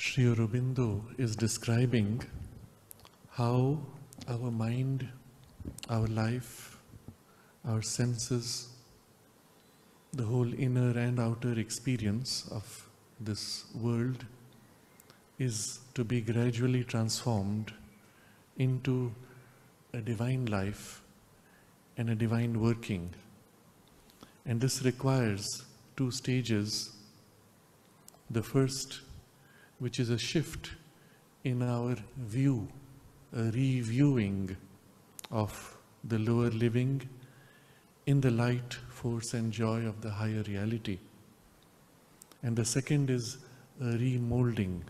Sri Aurobindo is describing how our mind, our life, our senses, the whole inner and outer experience of this world is to be gradually transformed into a divine life and a divine working. And this requires two stages. The first, which is a shift in our view, a reviewing of the lower living in the light, force and joy of the higher reality. And the second is a remolding.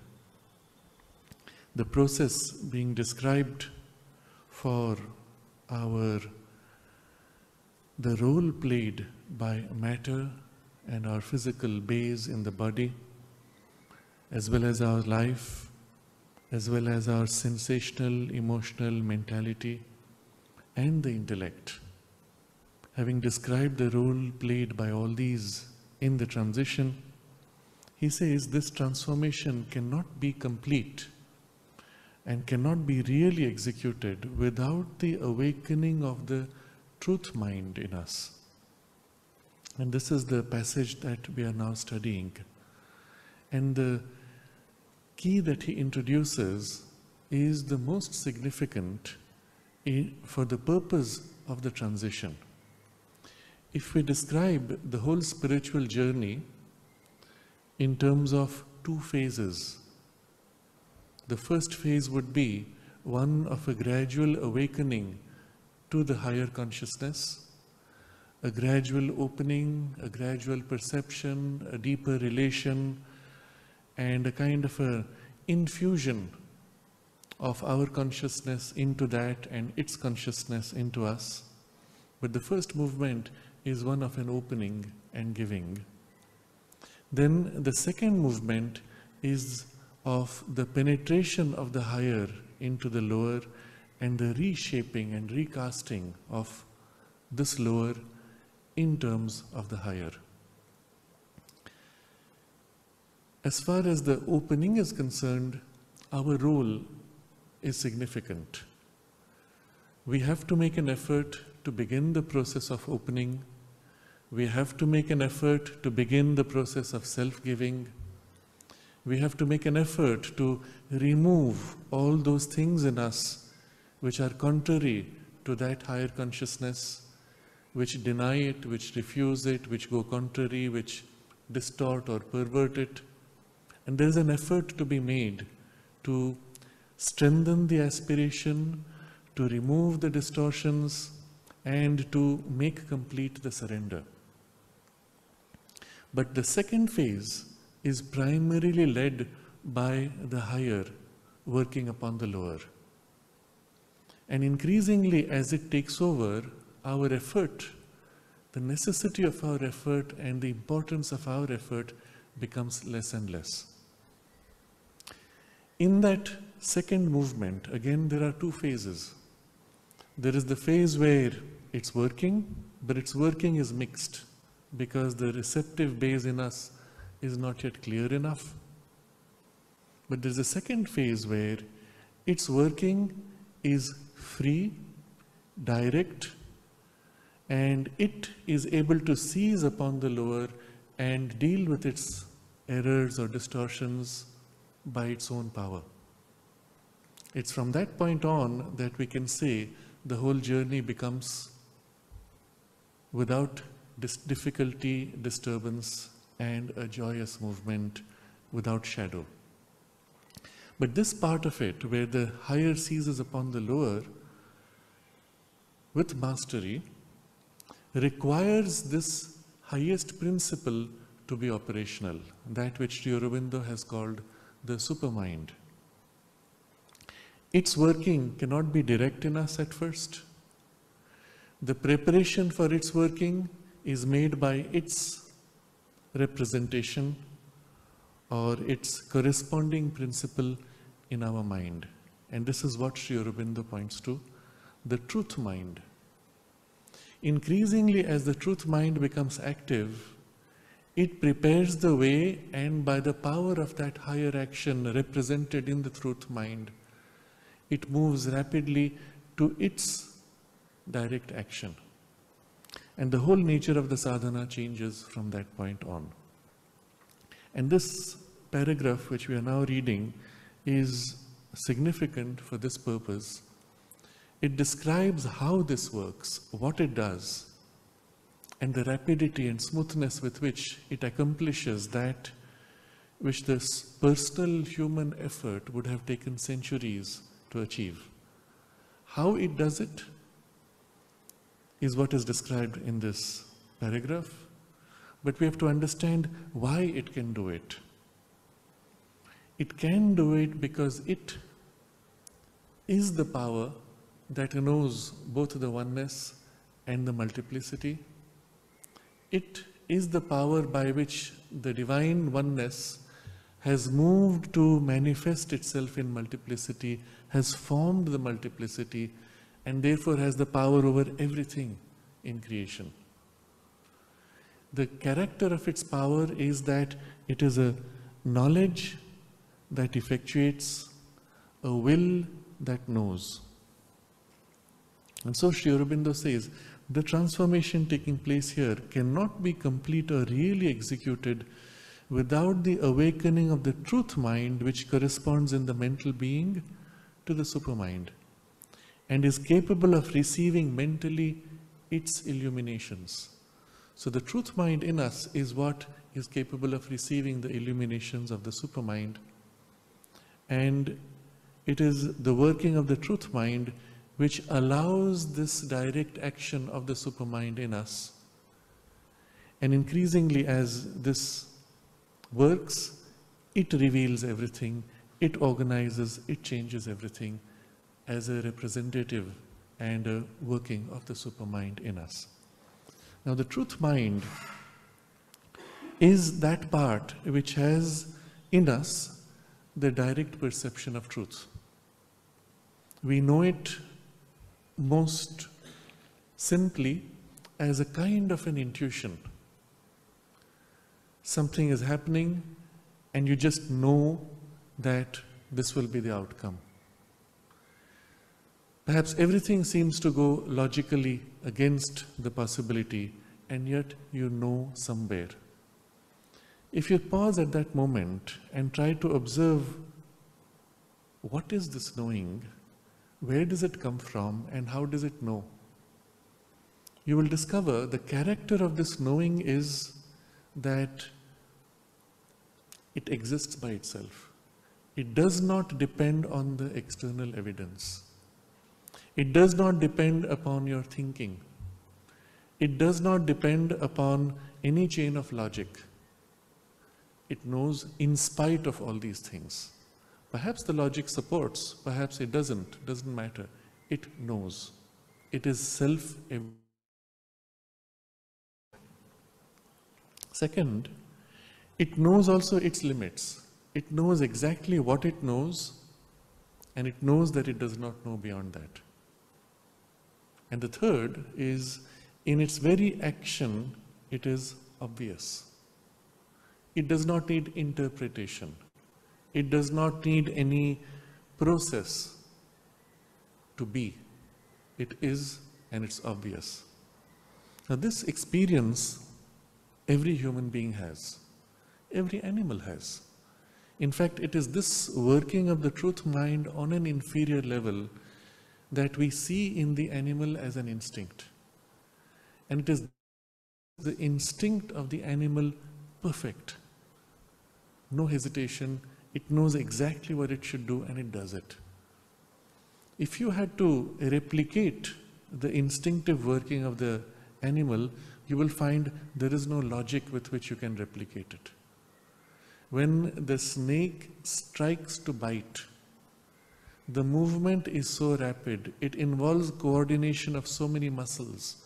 The process being described for the role played by matter and our physical base in the body, as well as our life, as well as our sensational, emotional mentality and the intellect. Having described the role played by all these in the transition, he says this transformation cannot be complete and cannot be really executed without the awakening of the truth mind in us. And this is the passage that we are now studying. And the key that he introduces is the most significant for the purpose of the transition. If we describe the whole spiritual journey in terms of two phases, the first phase would be one of a gradual awakening to the higher consciousness, a gradual opening, a gradual perception, a deeper relation, and a kind of a infusion of our consciousness into that and its consciousness into us. But the first movement is one of an opening and giving. Then the second movement is of the penetration of the higher into the lower and the reshaping and recasting of this lower in terms of the higher. As far as the opening is concerned, our role is significant. We have to make an effort to begin the process of opening. We have to make an effort to begin the process of self-giving. We have to make an effort to remove all those things in us which are contrary to that higher consciousness, which deny it, which refuse it, which go contrary, which distort or pervert it. And there is an effort to be made to strengthen the aspiration, to remove the distortions, and to make complete the surrender. But the second phase is primarily led by the higher working upon the lower. And increasingly as it takes over, our effort, the necessity of our effort and the importance of our effort becomes less and less. In that second movement, again, there are two phases. There is the phase where it's working, but its working is mixed because the receptive base in us is not yet clear enough. But there's a second phase where its working is free, direct, and it is able to seize upon the lower and deal with its errors or distortions by its own power. It's from that point on that we can say the whole journey becomes without difficulty, disturbance, and a joyous movement without shadow. But this part of it, where the higher seizes upon the lower with mastery, requires this highest principle to be operational, that which Sri Aurobindo has called the supermind. Its working cannot be direct in us at first. The preparation for its working is made by its representation or its corresponding principle in our mind. And this is what Sri Aurobindo points to, the truth mind. Increasingly as the truth mind becomes active, it prepares the way, and by the power of that higher action represented in the truth mind, it moves rapidly to its direct action. And the whole nature of the sadhana changes from that point on. And this paragraph which we are now reading is significant for this purpose. It describes how this works, what it does, and the rapidity and smoothness with which it accomplishes that which this personal human effort would have taken centuries to achieve. How it does it is what is described in this paragraph, but we have to understand why it can do it. It can do it because it is the power that knows both the oneness and the multiplicity. It is the power by which the divine oneness has moved to manifest itself in multiplicity, has formed the multiplicity, and therefore has the power over everything in creation. The character of its power is that it is a knowledge that effectuates, a will that knows. And so Sri Aurobindo says, the transformation taking place here cannot be complete or really executed without the awakening of the truth mind, which corresponds in the mental being to the supermind and is capable of receiving mentally its illuminations. So the truth mind in us is what is capable of receiving the illuminations of the supermind, and it is the working of the truth mind which allows this direct action of the supermind in us. And increasingly as this works, it reveals everything, it organizes, it changes everything as a representative and a working of the supermind in us. Now the truth mind is that part which has in us the direct perception of truth. We know it most simply as a kind of an intuition. Something is happening and you just know that this will be the outcome. Perhaps everything seems to go logically against the possibility, and yet you know somewhere. If you pause at that moment and try to observe, what is this knowing? Where does it come from and how does it know? You will discover the character of this knowing is that it exists by itself. It does not depend on the external evidence. It does not depend upon your thinking. It does not depend upon any chain of logic. It knows in spite of all these things. Perhaps the logic supports, perhaps it doesn't matter. It knows. It is self-evident. Second, it knows also its limits. It knows exactly what it knows, and it knows that it does not know beyond that. And the third is, in its very action, it is obvious. It does not need interpretation. It does not need any process to be. It is, and it's obvious. Now this experience every human being has. Every animal has. In fact, it is this working of the truth mind on an inferior level that we see in the animal as an instinct. And it is the instinct of the animal perfect. No hesitation. It knows exactly what it should do and it does it. If you had to replicate the instinctive working of the animal, you will find there is no logic with which you can replicate it. When the snake strikes to bite, the movement is so rapid, it involves coordination of so many muscles.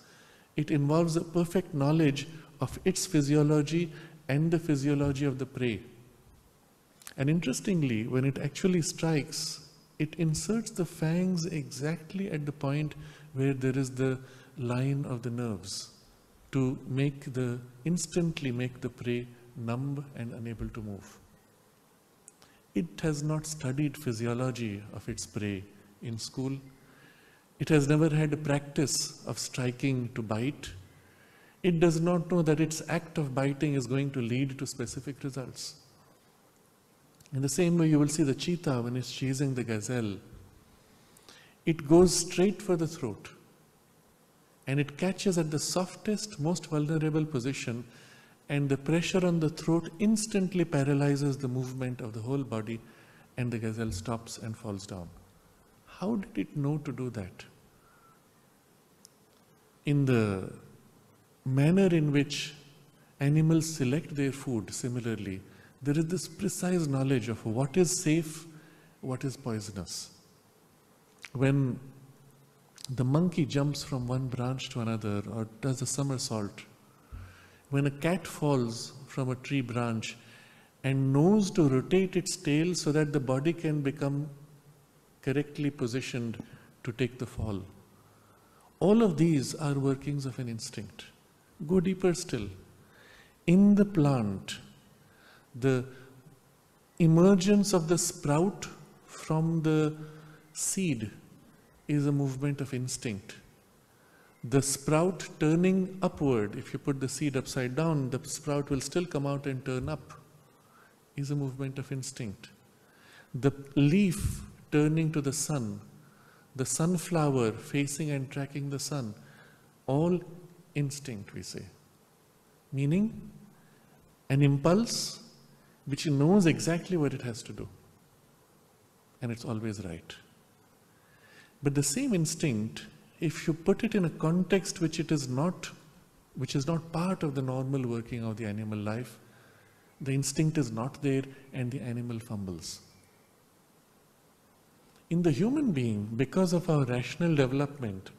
It involves a perfect knowledge of its physiology and the physiology of the prey. And interestingly, when it actually strikes, it inserts the fangs exactly at the point where there is the line of the nerves. to instantly make the prey numb and unable to move. It has not studied physiology of its prey in school. It has never had a practice of striking to bite. It does not know that its act of biting is going to lead to specific results. In the same way, you will see the cheetah when it's chasing the gazelle. It goes straight for the throat, and it catches at the softest, most vulnerable position, and the pressure on the throat instantly paralyzes the movement of the whole body, and the gazelle stops and falls down. How did it know to do that? In the manner in which animals select their food, similarly, there is this precise knowledge of what is safe, what is poisonous. When the monkey jumps from one branch to another or does a somersault, when a cat falls from a tree branch and knows to rotate its tail so that the body can become correctly positioned to take the fall, all of these are workings of an instinct. Go deeper still. In the plant, the emergence of the sprout from the seed is a movement of instinct. The sprout turning upward, if you put the seed upside down, the sprout will still come out and turn up, is a movement of instinct. The leaf turning to the sun, the sunflower facing and tracking the sun, all instinct, we say. Meaning, an impulse which knows exactly what it has to do. And it's always right. But the same instinct, if you put it in a context which is not part of the normal working of the animal life, the instinct is not there and the animal fumbles. In the human being, because of our rational development,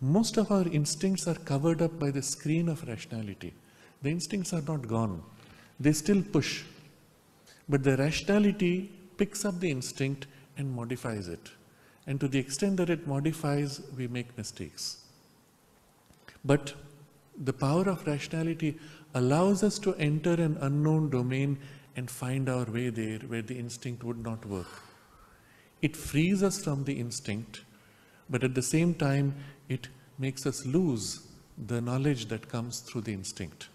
most of our instincts are covered up by the screen of rationality. The instincts are not gone. They still push. But the rationality picks up the instinct and modifies it. And to the extent that it modifies, we make mistakes. But the power of rationality allows us to enter an unknown domain and find our way there where the instinct would not work. It frees us from the instinct, but at the same time, it makes us lose the knowledge that comes through the instinct.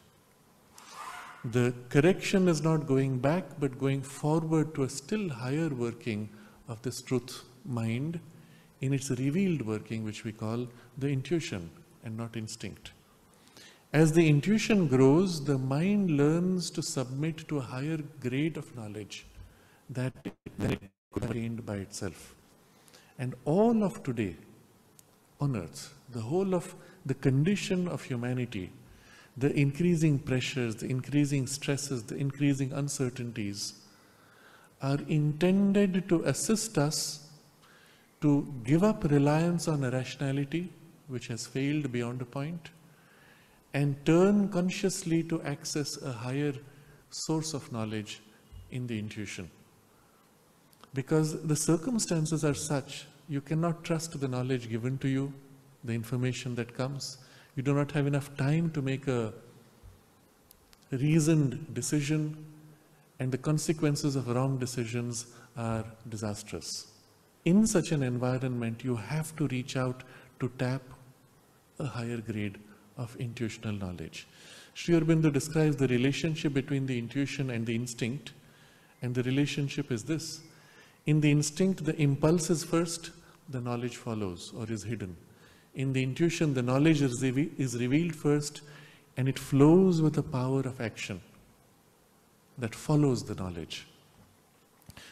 The correction is not going back, but going forward to a still higher working of this truth mind in its revealed working, which we call the intuition and not instinct. As the intuition grows, the mind learns to submit to a higher grade of knowledge that it could have attained by itself. And all of today on earth, the whole of the condition of humanity, the increasing pressures, the increasing stresses, the increasing uncertainties are intended to assist us to give up reliance on a rationality which has failed beyond a point and turn consciously to access a higher source of knowledge in the intuition. Because the circumstances are such, you cannot trust the knowledge given to you, the information that comes. You do not have enough time to make a reasoned decision, and the consequences of wrong decisions are disastrous. In such an environment, you have to reach out to tap a higher grade of intuitional knowledge. Sri Aurobindo describes the relationship between the intuition and the instinct, and the relationship is this. In the instinct, the impulse is first, the knowledge follows or is hidden. In the intuition, the knowledge is revealed first, and it flows with the power of action that follows the knowledge.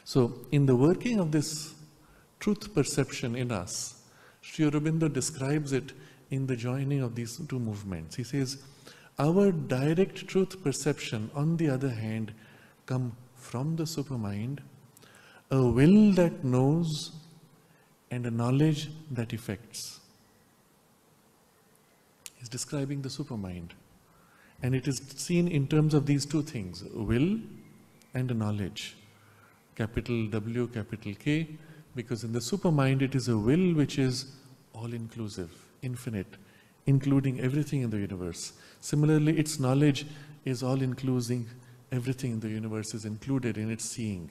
So, in the working of this truth perception in us, Sri Aurobindo describes it in the joining of these two movements. He says, our direct truth perception, on the other hand, come from the supermind, a will that knows and a knowledge that effects. He's describing the supermind. And it is seen in terms of these two things, will and a knowledge. Capital W, capital K, because in the supermind it is a will which is all-inclusive, infinite, including everything in the universe. Similarly, its knowledge is all-including. Everything in the universe is included in its seeing.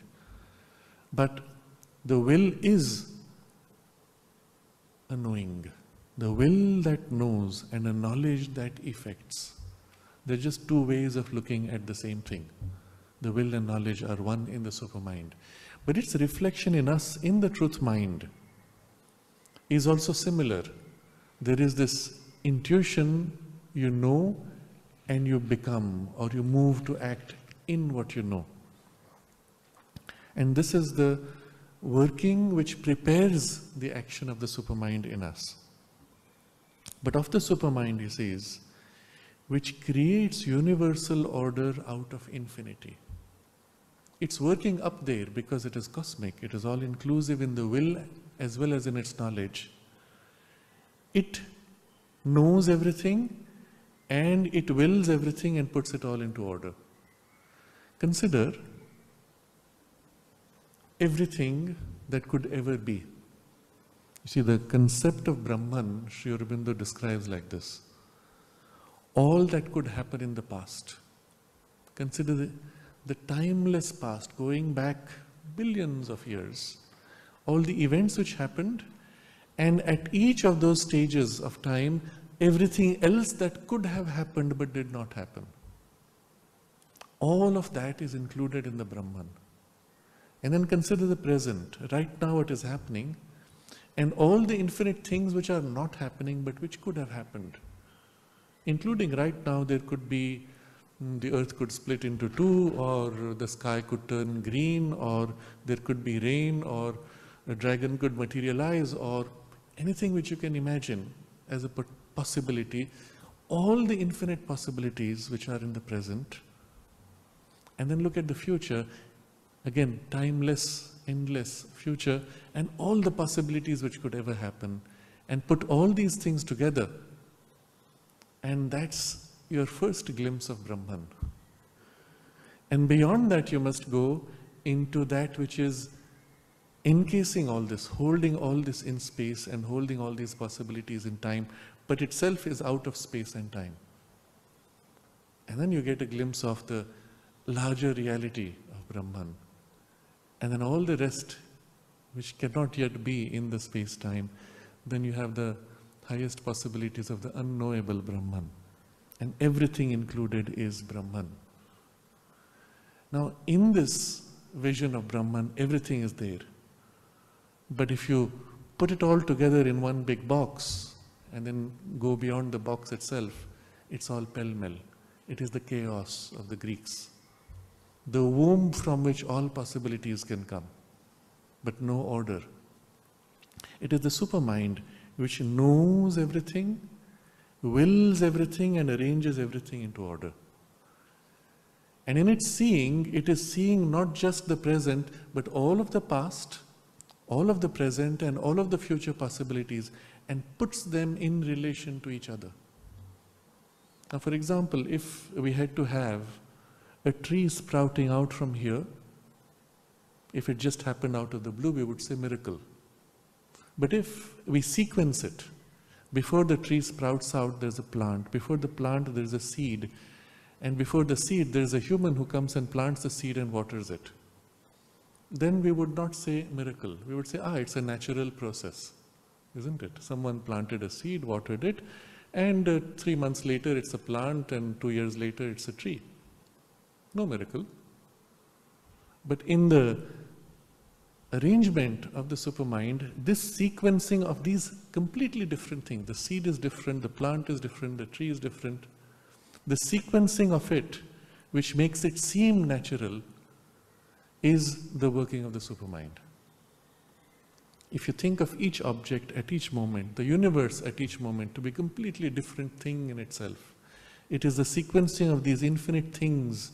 But the will is a knowing. The will that knows and a knowledge that effects. They're just two ways of looking at the same thing. The will and knowledge are one in the supermind. But its reflection in us, in the truth mind, is also similar. There is this intuition, you know, and you become, or you move to act in what you know. And this is the working which prepares the action of the supermind in us. But of the supermind, he says, which creates universal order out of infinity. It's working up there because it is cosmic, it is all-inclusive in the will as well as in its knowledge. It knows everything and it wills everything and puts it all into order. Consider everything that could ever be. You see, the concept of Brahman, Sri Aurobindo describes like this. All that could happen in the past. Consider the timeless past, going back billions of years. All the events which happened, and at each of those stages of time, everything else that could have happened but did not happen. All of that is included in the Brahman. And then consider the present. Right now it is happening, and all the infinite things which are not happening but which could have happened. Including right now there could be, the earth could split into two, or the sky could turn green, or there could be rain, or a dragon could materialize, or anything which you can imagine as a possibility. All the infinite possibilities which are in the present. And then look at the future. Again, timeless, endless future, and all the possibilities which could ever happen. And put all these things together. And that's your first glimpse of Brahman. And beyond that you must go into that which is encasing all this, holding all this in space and holding all these possibilities in time, but itself is out of space and time. And then you get a glimpse of the larger reality of Brahman. And then all the rest which cannot yet be in the space-time, then you have the highest possibilities of the unknowable Brahman. And everything included is Brahman. Now, in this vision of Brahman, everything is there. But if you put it all together in one big box and then go beyond the box itself, it's all pell-mell. It is the chaos of the Greeks. The womb from which all possibilities can come, but no order. It is the supermind which knows everything, wills everything, and arranges everything into order. And in its seeing, it is seeing not just the present, but all of the past, all of the present, and all of the future possibilities, and puts them in relation to each other. Now, for example, if we had to have a tree sprouting out from here, if it just happened out of the blue, we would say miracle. But if we sequence it, before the tree sprouts out, there's a plant. Before the plant, there's a seed. And before the seed, there's a human who comes and plants the seed and waters it. Then we would not say miracle. We would say, it's a natural process, isn't it? Someone planted a seed, watered it, and 3 months later, it's a plant, and 2 years later, it's a tree. No miracle. But in the arrangement of the supermind, this sequencing of these completely different things, the seed is different, the plant is different, the tree is different, the sequencing of it, which makes it seem natural, is the working of the supermind. If you think of each object at each moment, the universe at each moment, to be a completely different thing in itself, it is the sequencing of these infinite things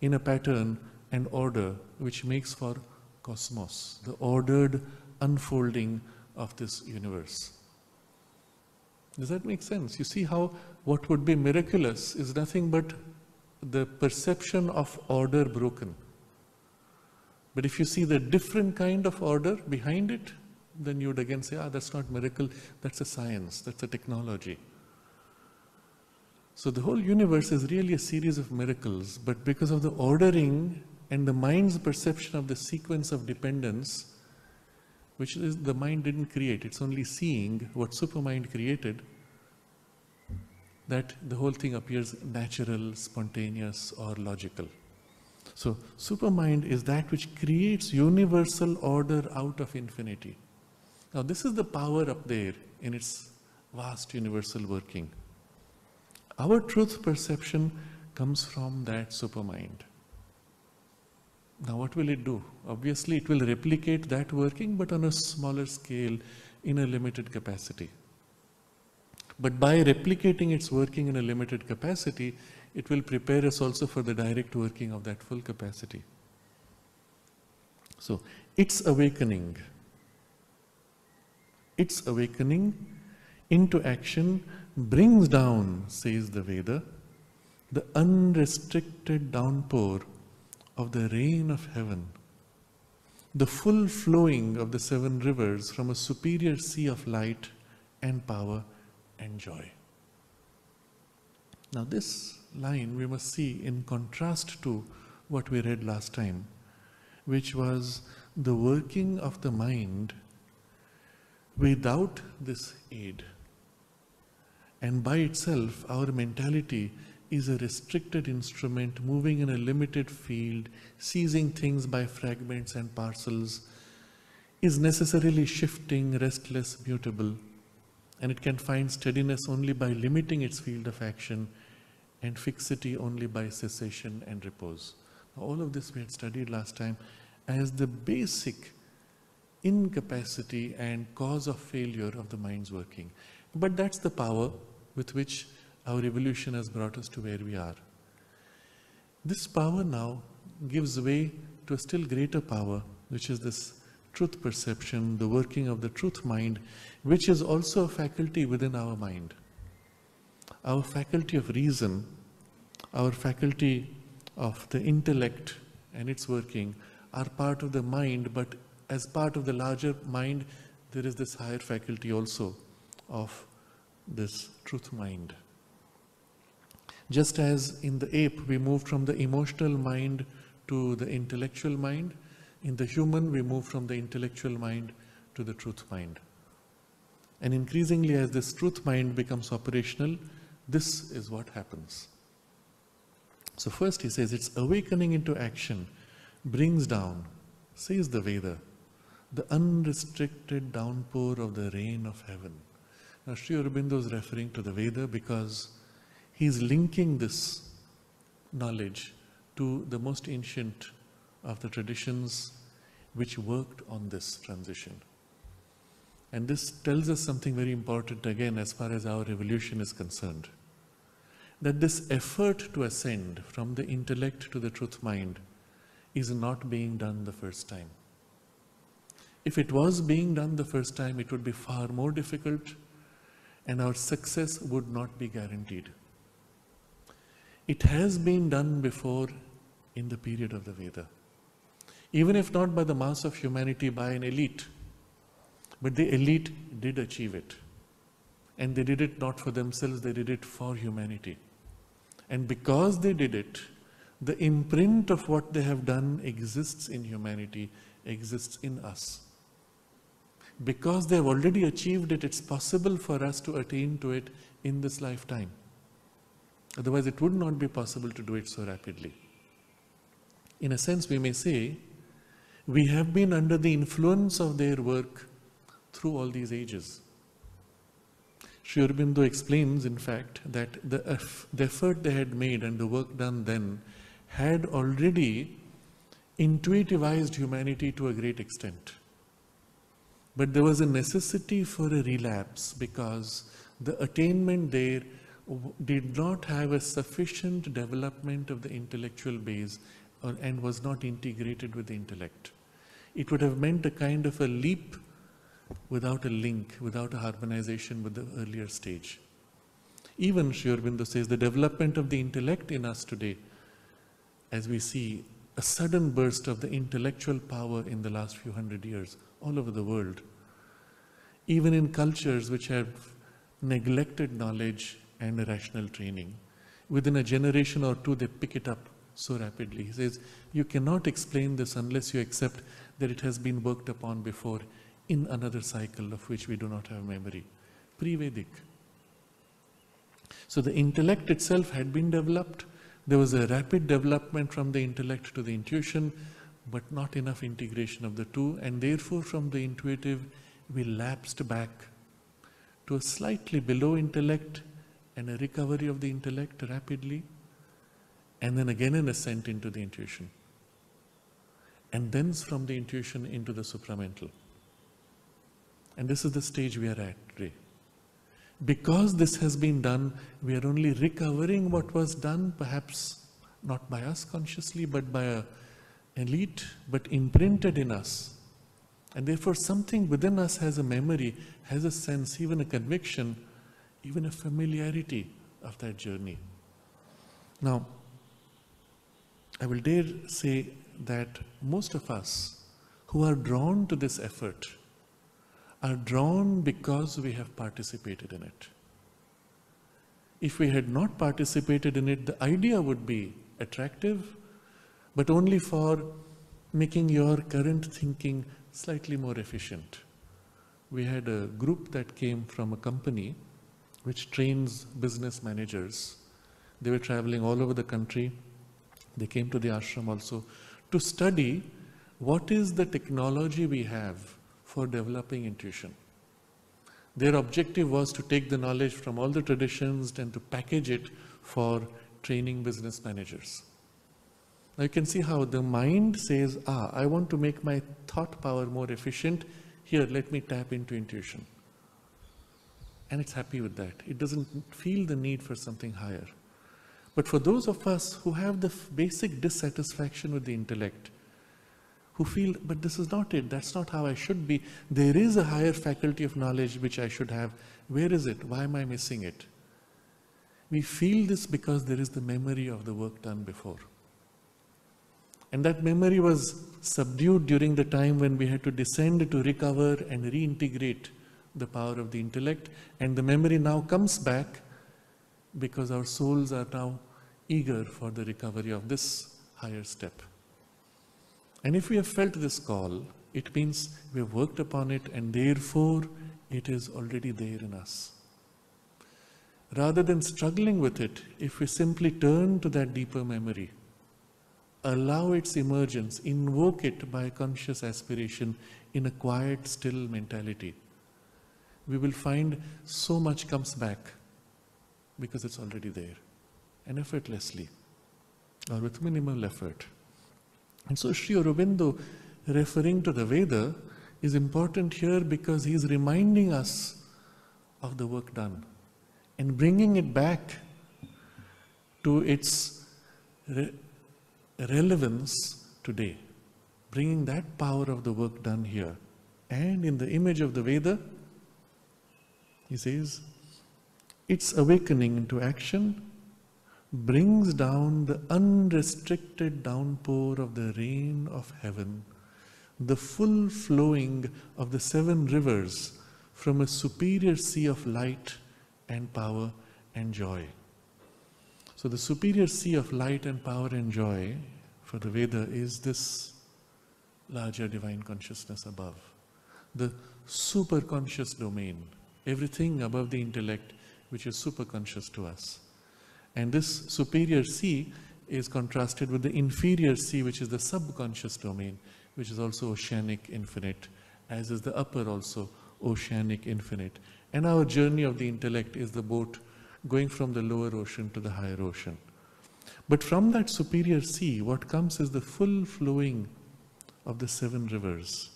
in a pattern and order which makes for cosmos, the ordered unfolding of this universe. Does that make sense? You see how what would be miraculous is nothing but the perception of order broken. But if you see the different kind of order behind it, then you would again say, that's not miracle, that's a science, that's a technology. So the whole universe is really a series of miracles, but because of the ordering and the mind's perception of the sequence of dependence, which is the mind didn't create, it's only seeing what supermind created, that the whole thing appears natural, spontaneous, or logical. So supermind is that which creates universal order out of infinity. Now this is the power up there in its vast universal working. Our truth perception comes from that supermind. Now what will it do? Obviously it will replicate that working, but on a smaller scale, in a limited capacity. But by replicating its working in a limited capacity, it will prepare us also for the direct working of that full capacity. So its awakening into action brings down, says the Veda, the unrestricted downpour of the rain of heaven, the full flowing of the 7 rivers from a superior sea of light and power and joy. Now this line we must see in contrast to what we read last time, which was the working of the mind without this aid. And by itself, our mentality is a restricted instrument moving in a limited field, seizing things by fragments and parcels, is necessarily shifting, restless, mutable, and it can find steadiness only by limiting its field of action and fixity only by cessation and repose. Now, all of this we had studied last time as the basic incapacity and cause of failure of the mind's working. But that's the power with which our evolution has brought us to where we are. This power now gives way to a still greater power, which is this truth perception, the working of the truth mind, which is also a faculty within our mind. Our faculty of reason, our faculty of the intellect and its working are part of the mind, but as part of the larger mind, there is this higher faculty also of this truth mind. Just as in the ape we moved from the emotional mind to the intellectual mind, in the human we move from the intellectual mind to the truth mind. And increasingly as this truth mind becomes operational, this is what happens. So first he says its awakening into action brings down, says the Veda, the unrestricted downpour of the rain of heaven. Now Sri Aurobindo is referring to the Veda because he is linking this knowledge to the most ancient of the traditions which worked on this transition. And this tells us something very important again as far as our evolution is concerned. That this effort to ascend from the intellect to the truth mind is not being done the first time. If it was being done the first time, it would be far more difficult and our success would not be guaranteed. It has been done before in the period of the Veda. Even if not by the mass of humanity, by an elite. But the elite did achieve it. And they did it not for themselves, they did it for humanity. And because they did it, the imprint of what they have done exists in humanity, exists in us. Because they have already achieved it, it's possible for us to attain to it in this lifetime. Otherwise, it would not be possible to do it so rapidly. In a sense, we may say, we have been under the influence of their work through all these ages. Sri Aurobindo explains, in fact, that the effort they had made and the work done then had already intuitivized humanity to a great extent. But there was a necessity for a relapse because the attainment there did not have a sufficient development of the intellectual base and was not integrated with the intellect. It would have meant a kind of a leap without a link, without a harmonization with the earlier stage. Even Sri Aurobindo says the development of the intellect in us today, as we see a sudden burst of the intellectual power in the last few hundred years all over the world, even in cultures which have neglected knowledge and rational training, within a generation or two, they pick it up so rapidly. He says, you cannot explain this unless you accept that it has been worked upon before in another cycle of which we do not have memory. Pre-Vedic. So the intellect itself had been developed. There was a rapid development from the intellect to the intuition, but not enough integration of the two, and therefore from the intuitive we lapsed back to a slightly below intellect and a recovery of the intellect rapidly, and then again an ascent into the intuition, and thence from the intuition into the supramental. And this is the stage we are at today. Because this has been done, we are only recovering what was done, perhaps not by us consciously, but by an elite, but imprinted in us. And therefore something within us has a memory, has a sense, even a conviction, even a familiarity of that journey. Now, I will dare say that most of us who are drawn to this effort are drawn because we have participated in it. If we had not participated in it, the idea would be attractive, but only for making your current thinking slightly more efficient. We had a group that came from a company which trains business managers. They were traveling all over the country. They came to the ashram also to study what is the technology we have for developing intuition. Their objective was to take the knowledge from all the traditions and to package it for training business managers. Now you can see how the mind says, I want to make my thought power more efficient. Here, let me tap into intuition. And it's happy with that. It doesn't feel the need for something higher. But for those of us who have the basic dissatisfaction with the intellect, who feel, but this is not it, that's not how I should be, there is a higher faculty of knowledge which I should have. Where is it? Why am I missing it? We feel this because there is the memory of the work done before. And that memory was subdued during the time when we had to descend to recover and reintegrate the power of the intellect. And the memory now comes back because our souls are now eager for the recovery of this higher step. And if we have felt this call, it means we have worked upon it and therefore it is already there in us. Rather than struggling with it, if we simply turn to that deeper memory, allow its emergence, invoke it by conscious aspiration in a quiet, still mentality, we will find so much comes back because it's already there and effortlessly or with minimal effort. And so Sri Aurobindo, referring to the Veda, is important here because he is reminding us of the work done and bringing it back to its relevance today, bringing that power of the work done here. And in the image of the Veda, he says, its awakening into action brings down the unrestricted downpour of the rain of heaven, the full flowing of the 7 rivers from a superior sea of light and power and joy. So the superior sea of light and power and joy for the Veda is this larger divine consciousness above, the superconscious domain, everything above the intellect which is superconscious to us. And this superior sea is contrasted with the inferior sea, which is the subconscious domain, which is also oceanic infinite, as is the upper also oceanic infinite. And our journey of the intellect is the boat going from the lower ocean to the higher ocean. But from that superior sea, what comes is the full flowing of the 7 rivers.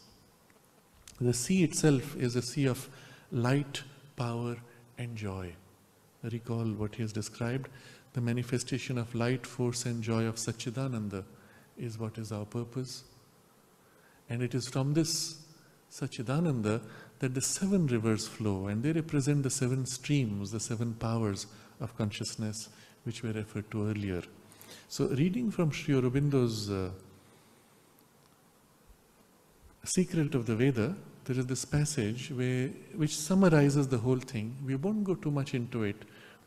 The sea itself is a sea of light, power, and joy. Recall what he has described. The manifestation of light, force, and joy of Sat-Chit-Ananda is what is our purpose. And it is from this Sat-Chit-Ananda that the 7 rivers flow, and they represent the 7 streams, the 7 powers of consciousness which were referred to earlier. So reading from Sri Aurobindo's Secret of the Veda, there is this passage which summarizes the whole thing. We won't go too much into it,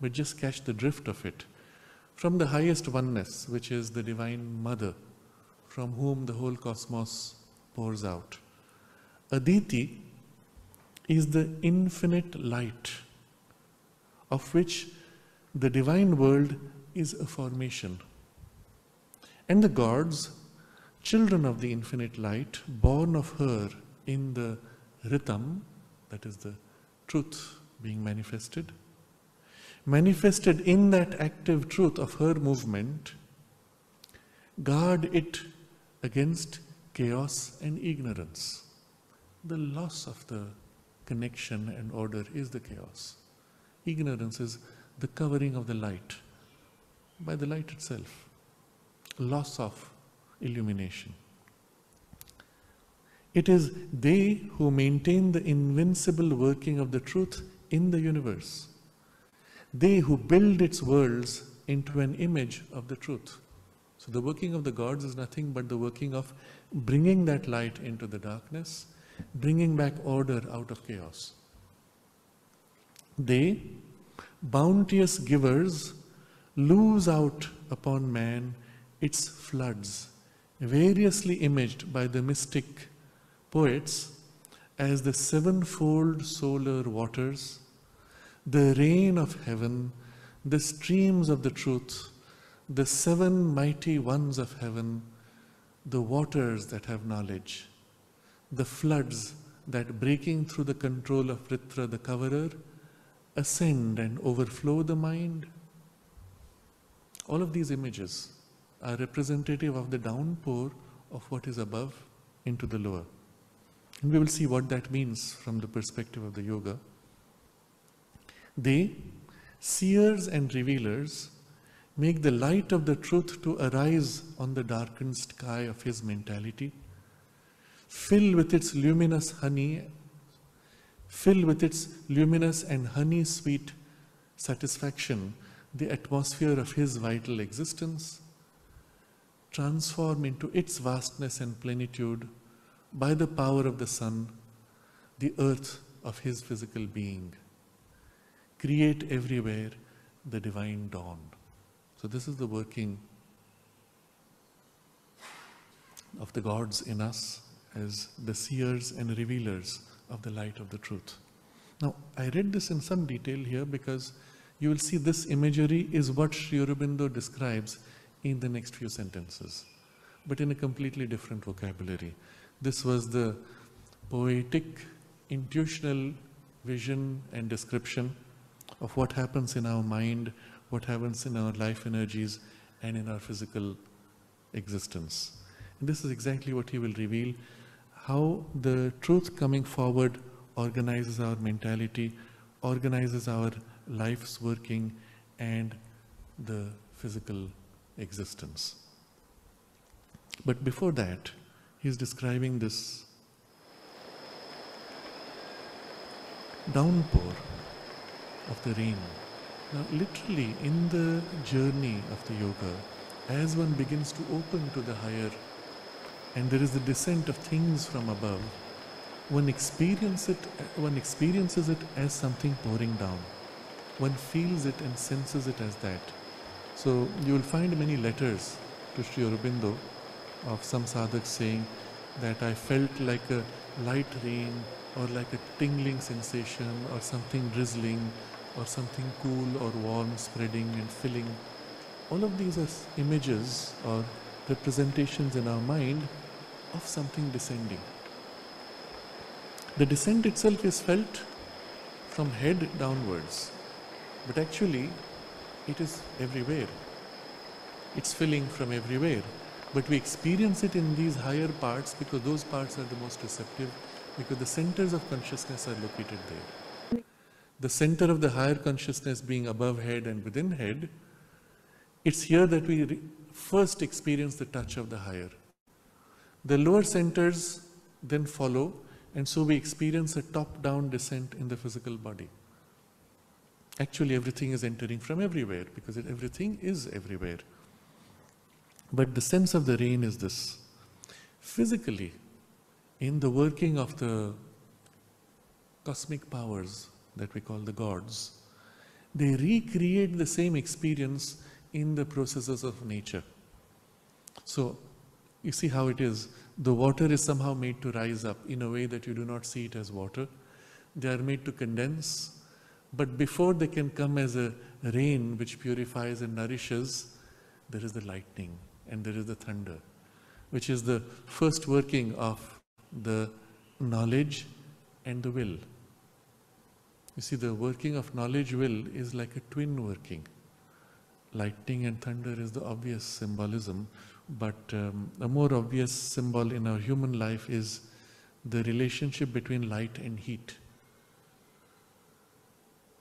but just catch the drift of it. from the highest oneness, which is the Divine Mother, from whom the whole cosmos pours out. Aditi is the infinite light, of which the divine world is a formation. And the gods, children of the infinite light, born of her in the Ritam, that is the truth being manifested in that active truth of her movement, guard it against chaos and ignorance. The loss of the connection and order is the chaos. Ignorance is the covering of the light by the light itself. Loss of illumination. It is they who maintain the invincible working of the truth in the universe. They who build its worlds into an image of the truth. So the working of the gods is nothing but the working of bringing that light into the darkness, bringing back order out of chaos. They, bounteous givers, loose out upon man its floods, variously imaged by the mystic poets as the sevenfold solar waters, the rain of heaven, the streams of the truth, the seven mighty ones of heaven, the waters that have knowledge, the floods that, breaking through the control of Vritra the coverer, ascend and overflow the mind. All of these images are representative of the downpour of what is above into the lower. And we will see what that means from the perspective of the yoga. They, seers and revealers, make the light of the truth to arise on the darkened sky of his mentality, fill with its luminous and honey-sweet satisfaction the atmosphere of his vital existence, transform into its vastness and plenitude by the power of the sun, the earth of his physical being. Create everywhere the divine dawn. So this is the working of the gods in us as the seers and revealers of the light of the truth. Now, I read this in some detail here because you will see this imagery is what Sri Aurobindo describes in the next few sentences, but in a completely different vocabulary. This was the poetic, intuitional vision and description of what happens in our mind, what happens in our life energies, and in our physical existence. And this is exactly what he will reveal, how the truth coming forward organizes our mentality, organizes our life's working, and the physical existence. But before that, he's describing this downpour of the rain. Now, literally, in the journey of the yoga, as one begins to open to the higher, and there is the descent of things from above, one experiences it as something pouring down. One feels it and senses it as that. So you will find many letters to Sri Aurobindo of some sadhaks saying that I felt like a light rain, or like a tingling sensation, or something drizzling, or something cool or warm spreading and filling. All of these are images or representations in our mind of something descending. The descent itself is felt from head downwards, but actually it is everywhere. It's filling from everywhere, but we experience it in these higher parts because those parts are the most receptive, because the centers of consciousness are located there. The center of the higher consciousness being above head and within head, it's here that we first experience the touch of the higher. The lower centers then follow, and so we experience a top-down descent in the physical body. Actually, everything is entering from everywhere, because everything is everywhere. But the sense of the rain is this. Physically, in the working of the cosmic powers that we call the gods, they recreate the same experience in the processes of nature. So, you see how it is. The water is somehow made to rise up in a way that you do not see it as water. They are made to condense, but before they can come as a rain which purifies and nourishes, there is the lightning and there is the thunder, which is the first working of the knowledge and the will. You see, the working of knowledge will is like a twin working. Lightning and thunder is the obvious symbolism, but a more obvious symbol in our human life is the relationship between light and heat.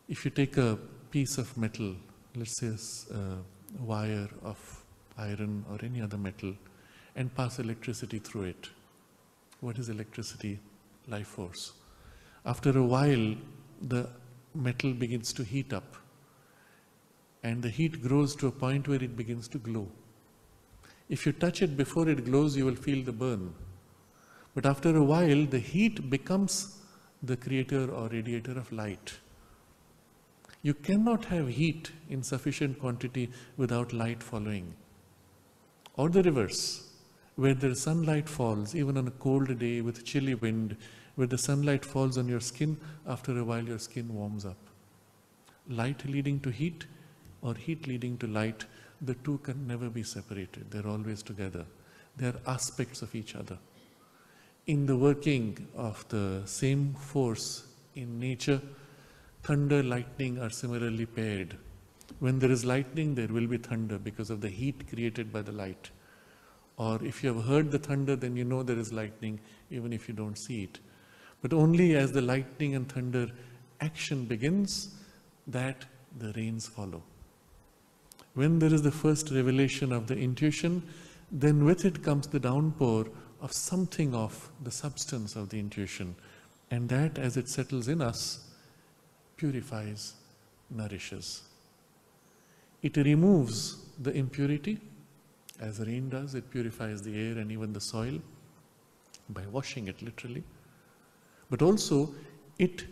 If you take a piece of metal, let's say a wire of iron or any other metal, and pass electricity through it. What is electricity? Life force. After a while, the metal begins to heat up, and the heat grows to a point where it begins to glow. If you touch it before it glows, you will feel the burn. But after a while, the heat becomes the creator or radiator of light. You cannot have heat in sufficient quantity without light following. Or the reverse, where the sunlight falls, even on a cold day with chilly wind, where the sunlight falls on your skin, after a while your skin warms up. Light leading to heat or heat leading to light, the two can never be separated. They're always together. They are aspects of each other. In the working of the same force in nature, thunder, lightning are similarly paired. When there is lightning, there will be thunder because of the heat created by the light. Or if you have heard the thunder, then you know there is lightning, even if you don't see it. But only as the lightning and thunder action begins, that the rains follow. When there is the first revelation of the intuition, then with it comes the downpour of something of the substance of the intuition. And that, as it settles in us, purifies, nourishes. It removes the impurity, as rain does. It purifies the air and even the soil by washing it literally. But also, it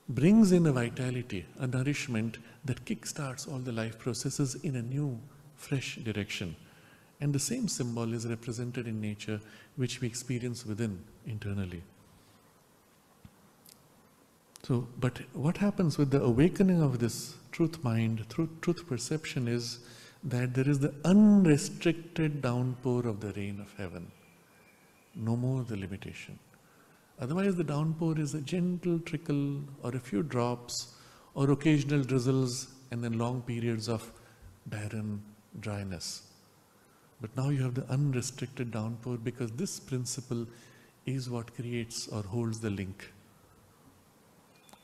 brings in a vitality, a nourishment that kickstarts all the life processes in a new, fresh direction. And the same symbol is represented in nature, which we experience within, internally. So, but what happens with the awakening of this truth mind, truth perception, is that there is the unrestricted downpour of the rain of heaven. No more the limitation. Otherwise, the downpour is a gentle trickle or a few drops or occasional drizzles and then long periods of barren dryness. But now you have the unrestricted downpour because this principle is what creates or holds the link.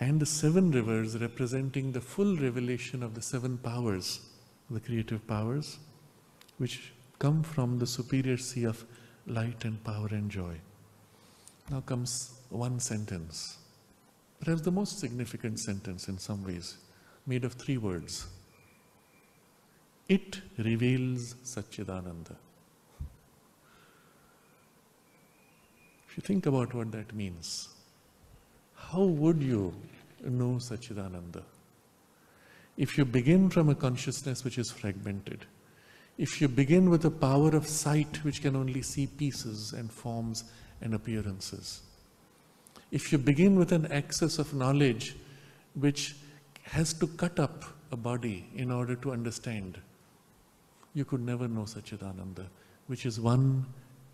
And the 7 rivers representing the full revelation of the 7 powers, the creative powers, which come from the superior sea of light and power and joy. Now comes one sentence, perhaps the most significant sentence in some ways, made of 3 words. It reveals Sat-Chit-Ananda. If you think about what that means, how would you know Sat-Chit-Ananda? If you begin from a consciousness which is fragmented, if you begin with a power of sight which can only see pieces and forms and appearances, if you begin with an access of knowledge which has to cut up a body in order to understand, you could never know Sat-Chit-Ananda, which is one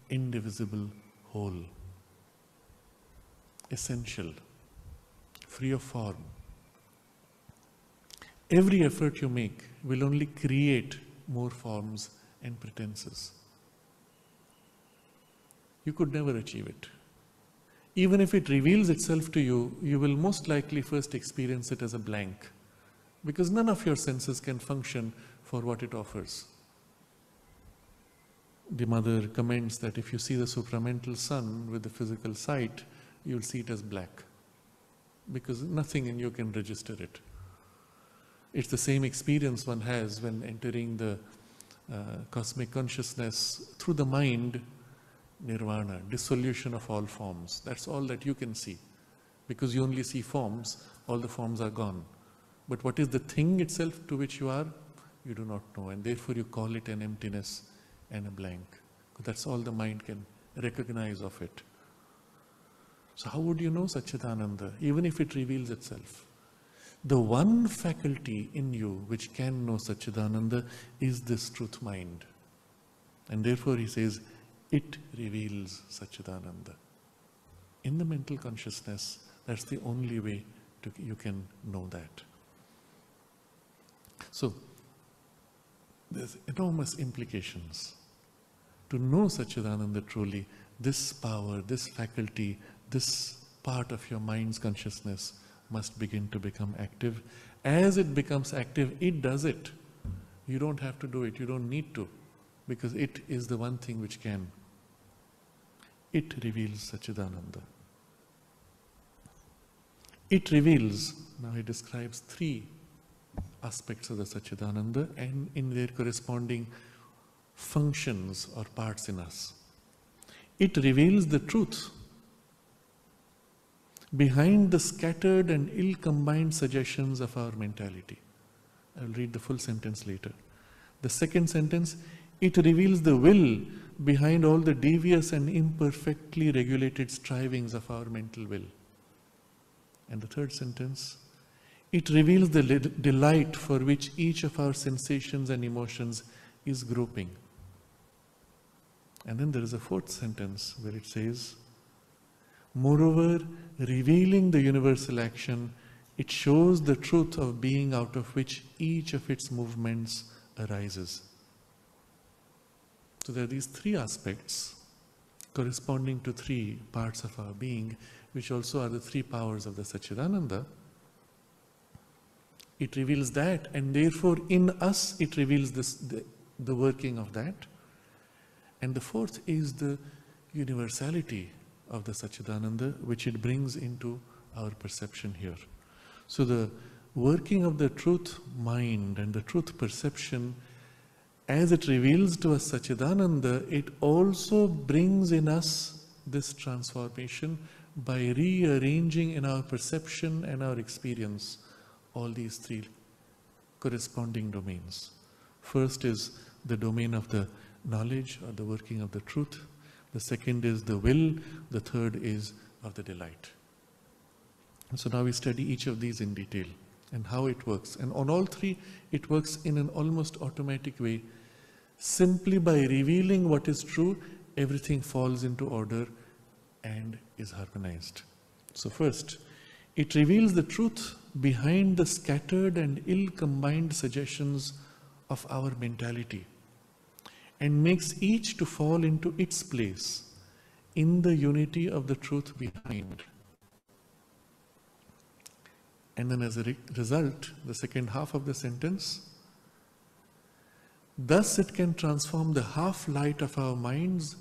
indivisible whole, essential, free of form. Every effort you make will only create more forms and pretenses. You could never achieve it. Even if it reveals itself to you, you will most likely first experience it as a blank, because none of your senses can function for what it offers. The mother comments that if you see the supramental sun with the physical sight, you will see it as black, because nothing in you can register it. It's the same experience one has when entering the cosmic consciousness through the mind, nirvana, dissolution of all forms. That's all that you can see. Because you only see forms, all the forms are gone. But what is the thing itself to which you are you do not know, and therefore you call it an emptiness and a blank. That's all the mind can recognize of it. So how would you know Sat-Chit-Ananda, even if it reveals itself? The one faculty in you which can know Sat-Chit-Ananda is this truth mind. And therefore he says, it reveals Sat-Chit-Ananda. In the mental consciousness, that's the only way you can know that. So, there's enormous implications. To know Sat-Chit-Ananda truly, this power, this faculty, this part of your mind's consciousness must begin to become active. As it becomes active, it does it. You don't have to do it, you don't need to, because it is the one thing which can. It reveals Sat-Chit-Ananda. It reveals, now he describes three aspects of the Sat-Chit-Ananda and in their corresponding functions or parts in us. It reveals the truth behind the scattered and ill-combined suggestions of our mentality. I will read the full sentence later. The second sentence, it reveals the will behind all the devious and imperfectly regulated strivings of our mental will. And the third sentence, it reveals the delight for which each of our sensations and emotions is groping. And then there is a fourth sentence where it says, moreover, revealing the universal action, it shows the truth of being out of which each of its movements arises. So there are these three aspects corresponding to three parts of our being, which also are the three powers of the Sat-Chit-Ananda. It reveals that, and therefore in us it reveals the working of that. And the fourth is the universality of the Sat-Chit-Ananda, which it brings into our perception here. So the working of the truth mind and the truth perception, as it reveals to us Sat-Chit-Ananda, it also brings in us this transformation by rearranging in our perception and our experience all these three corresponding domains. First is the domain of the knowledge or the working of the truth. The second is the will. The third is of the delight. And so now we study each of these in detail and how it works. And on all three, it works in an almost automatic way. Simply by revealing what is true, everything falls into order and is harmonized. So first, it reveals the truth behind the scattered and ill-combined suggestions of our mentality and makes each to fall into its place in the unity of the truth behind. And then as a result, the second half of the sentence, thus it can transform the half-light of our minds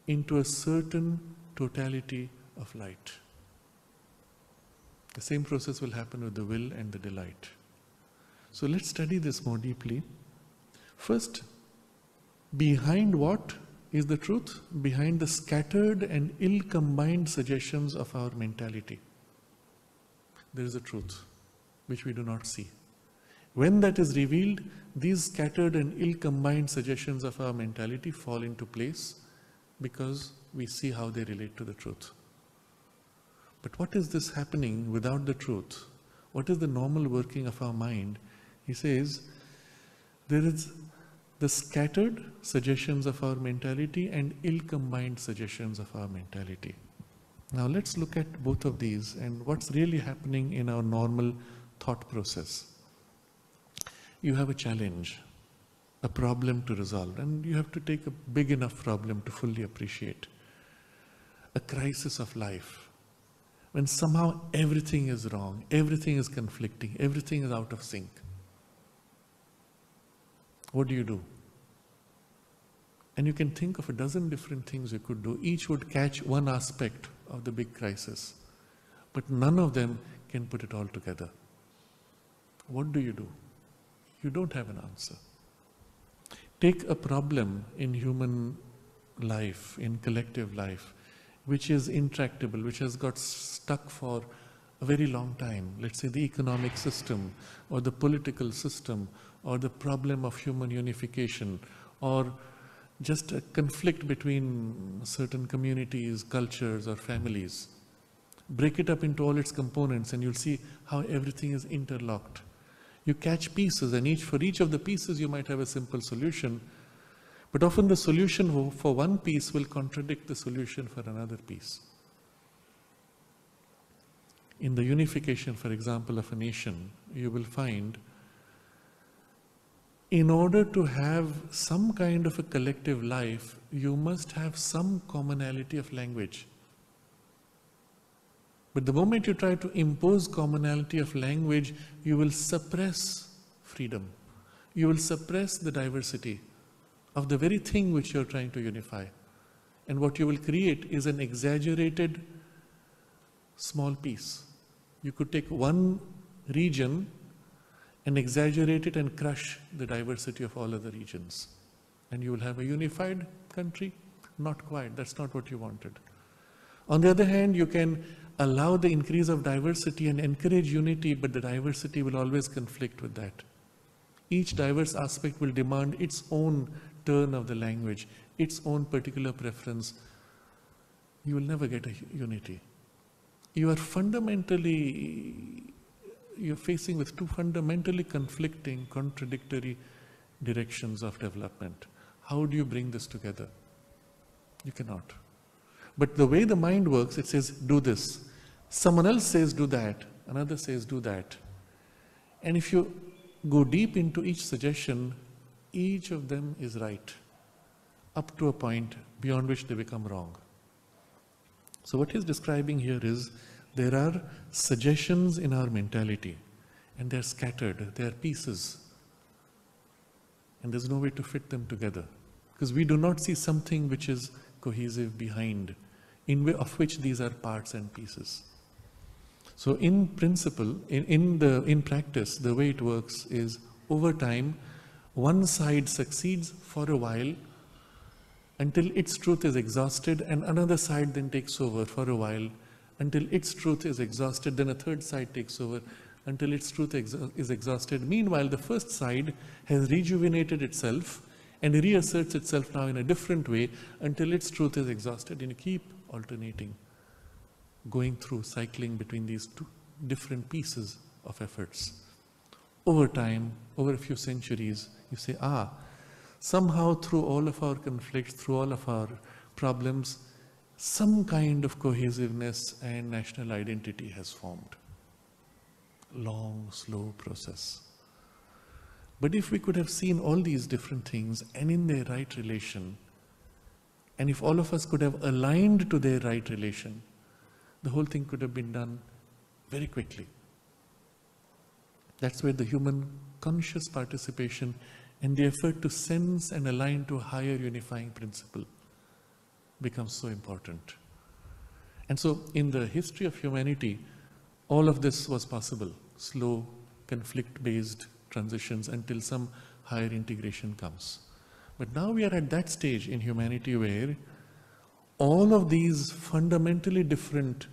into a certain totality of light. The same process will happen with the will and the delight. So let's study this more deeply. First, behind what is the truth? Behind the scattered and ill-combined suggestions of our mentality, there is a truth which we do not see. When that is revealed, these scattered and ill-combined suggestions of our mentality fall into place because we see how they relate to the truth. But what is this happening without the truth? What is the normal working of our mind? He says, there is the scattered suggestions of our mentality and ill-combined suggestions of our mentality. Now let's look at both of these and what's really happening in our normal thought process. You have a challenge, a problem to resolve, and you have to take a big enough problem to fully appreciate. A crisis of life, when somehow everything is wrong, everything is conflicting, everything is out of sync. What do? And you can think of a dozen different things you could do. Each would catch one aspect of the big crisis, but none of them can put it all together. What do? You don't have an answer. Take a problem in human life, in collective life, which is intractable, which has got stuck for a very long time. Let's say the economic system, or the political system, or the problem of human unification, or just a conflict between certain communities, cultures, or families. Break it up into all its components and you'll see how everything is interlocked. You catch pieces, and for each of the pieces you might have a simple solution, but often the solution for one piece will contradict the solution for another piece. In the unification, for example, of a nation, you will find in order to have some kind of a collective life, you must have some commonality of language. But the moment you try to impose commonality of language, you will suppress freedom. You will suppress the diversity of the very thing which you are trying to unify. And what you will create is an exaggerated small piece. You could take one region and exaggerate it and crush the diversity of all other regions. And you will have a unified country? Not quite. That's not what you wanted. On the other hand, you can allow the increase of diversity and encourage unity, but the diversity will always conflict with that. Each diverse aspect will demand its own turn of the language, its own particular preference. You will never get a unity. You're facing with two fundamentally conflicting, contradictory directions of development. How do you bring this together? You cannot. But the way the mind works, it says, do this. Someone else says, do that. Another says, do that. And if you go deep into each suggestion, each of them is right, up to a point beyond which they become wrong. So what he's describing here is, there are suggestions in our mentality, and they're scattered, they're pieces, and there's no way to fit them together, because we do not see something which is cohesive behind, of which these are parts and pieces. So in principle, in practice, the way it works is, over time, one side succeeds for a while until its truth is exhausted, and another side then takes over for a while until its truth is exhausted, then a third side takes over until its truth is exhausted. Meanwhile, the first side has rejuvenated itself and reasserts itself now in a different way until its truth is exhausted, and you keep alternating, going through, cycling between these two different pieces of efforts. Over time, over a few centuries, you say, somehow through all of our conflicts, through all of our problems, some kind of cohesiveness and national identity has formed. Long, slow process. But if we could have seen all these different things and in their right relation, and if all of us could have aligned to their right relation, the whole thing could have been done very quickly. That's where the human conscious participation and the effort to sense and align to a higher unifying principle becomes so important. And so in the history of humanity, all of this was possible. Slow, conflict-based transitions until some higher integration comes. But now we are at that stage in humanity where all of these fundamentally different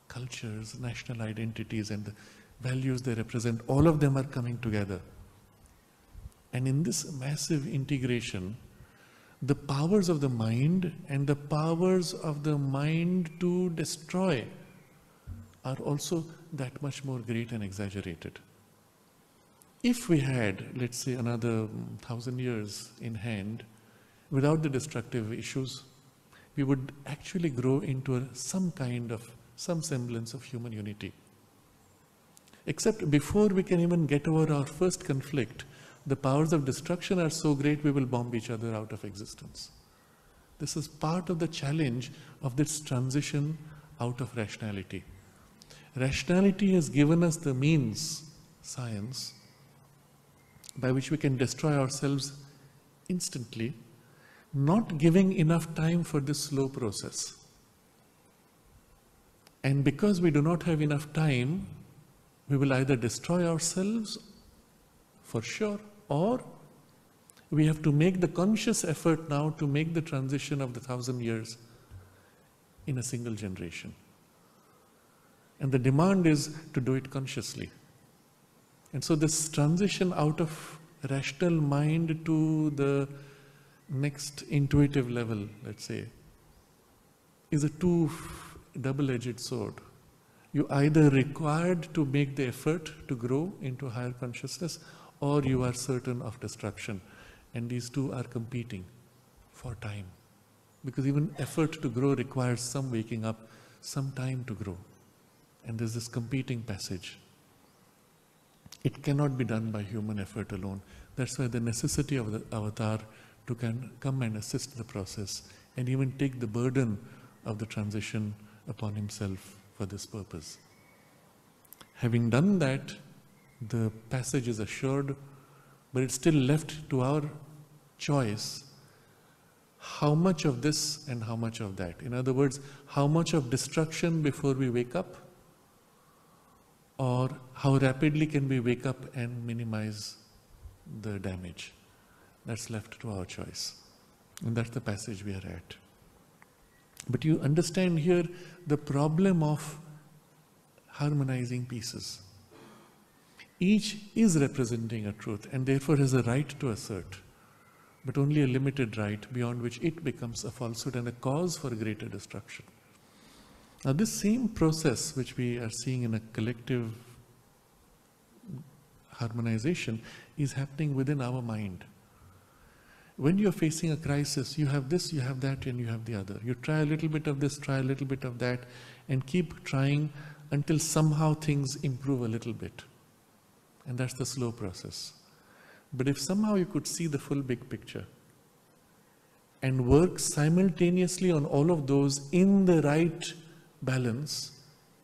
cultures, national identities, and the values they represent, all of them are coming together. And in this massive integration, the powers of the mind and the powers of the mind to destroy are also that much more great and exaggerated. If we had, let's say, another 1,000 years in hand, without the destructive issues, we would actually grow into some semblance of human unity. Except before we can even get over our first conflict, the powers of destruction are so great we will bomb each other out of existence. This is part of the challenge of this transition out of rationality. Rationality has given us the means, science, by which we can destroy ourselves instantly, not giving enough time for this slow process. And because we do not have enough time, we will either destroy ourselves for sure, or we have to make the conscious effort now to make the transition of the 1,000 years in a single generation. And the demand is to do it consciously. And so this transition out of rational mind to the next intuitive level, let's say, is a double-edged sword. You either required to make the effort to grow into higher consciousness, or you are certain of destruction. And these two are competing for time. Because even effort to grow requires some waking up, some time to grow. And there's this competing passage. It cannot be done by human effort alone. That's why the necessity of the avatar to come and assist the process and even take the burden of the transition upon himself for this purpose. Having done that, the passage is assured, but it's still left to our choice how much of this and how much of that. In other words, how much of destruction before we wake up, or how rapidly can we wake up and minimize the damage. That's left to our choice. And that's the passage we are at. But you understand here the problem of harmonizing pieces. Each is representing a truth and therefore has a right to assert, but only a limited right beyond which it becomes a falsehood and a cause for greater destruction. Now this same process which we are seeing in a collective harmonization is happening within our mind. When you're facing a crisis, you have this, you have that, and you have the other. You try a little bit of this, try a little bit of that, and keep trying until somehow things improve a little bit. And that's the slow process. But if somehow you could see the full big picture and work simultaneously on all of those in the right balance,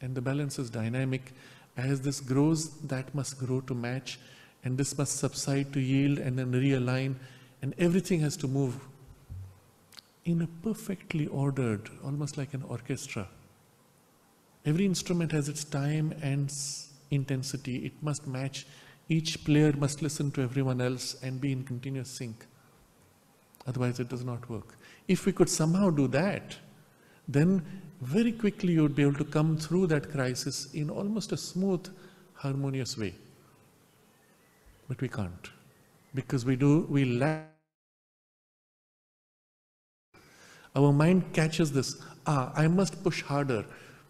and the balance is dynamic, as this grows, that must grow to match, and this must subside to yield and then realign, and everything has to move in a perfectly ordered, almost like an orchestra. Every instrument has its time and intensity. It must match. Each player must listen to everyone else and be in continuous sync. Otherwise it does not work. If we could somehow do that, then very quickly you would be able to come through that crisis in almost a smooth, harmonious way. But we can't. Because we lack. Our mind catches this, I must push harder,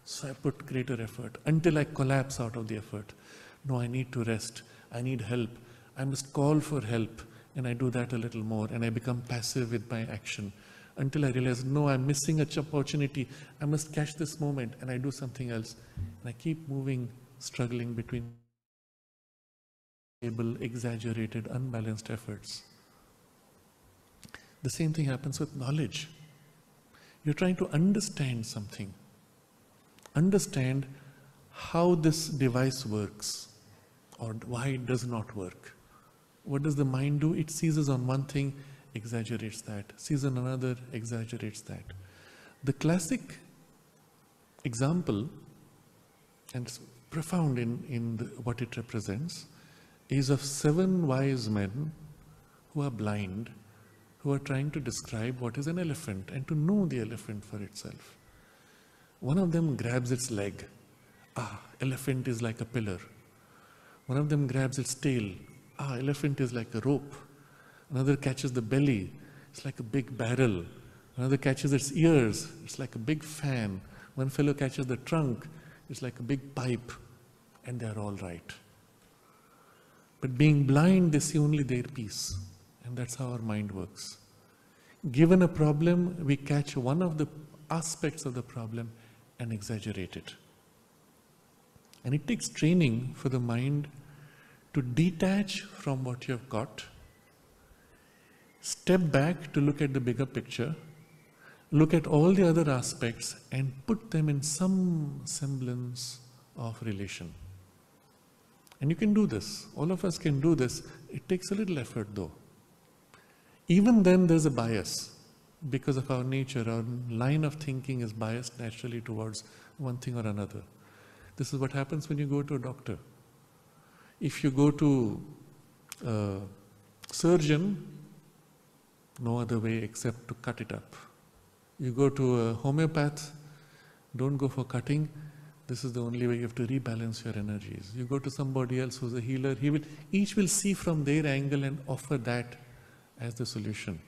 so I put greater effort until I collapse out of the effort. No, I need to rest, I need help, I must call for help, and I do that a little more, and I become passive with my action until I realize, no, I'm missing an opportunity, I must catch this moment, and I do something else. And I keep moving, struggling between exaggerated, unbalanced efforts. The same thing happens with knowledge. You're trying to understand something. Understand how this device works or why it does not work. What does the mind do? It seizes on one thing, exaggerates that. Sees on another, exaggerates that. The classic example, and it's profound in what it represents, is of 7 wise men who are blind, who are trying to describe what is an elephant and to know the elephant for itself. One of them grabs its leg. Elephant is like a pillar. One of them grabs its tail. Elephant is like a rope. Another catches the belly. It's like a big barrel. Another catches its ears. It's like a big fan. One fellow catches the trunk. It's like a big pipe. And they're all right. But being blind, they see only their piece. And that's how our mind works. Given a problem, we catch one of the aspects of the problem and exaggerate it. And it takes training for the mind to detach from what you have got, step back to look at the bigger picture, look at all the other aspects and put them in some semblance of relation. And you can do this. All of us can do this. It takes a little effort though. Even then there's a bias. Because of our nature, our line of thinking is biased naturally towards one thing or another. This is what happens when you go to a doctor. If you go to a surgeon, no other way except to cut it up. You go to a homeopath, don't go for cutting, This is the only way. You have to rebalance your energies. You go to somebody else who's a healer, each will see from their angle and offer that as the solution.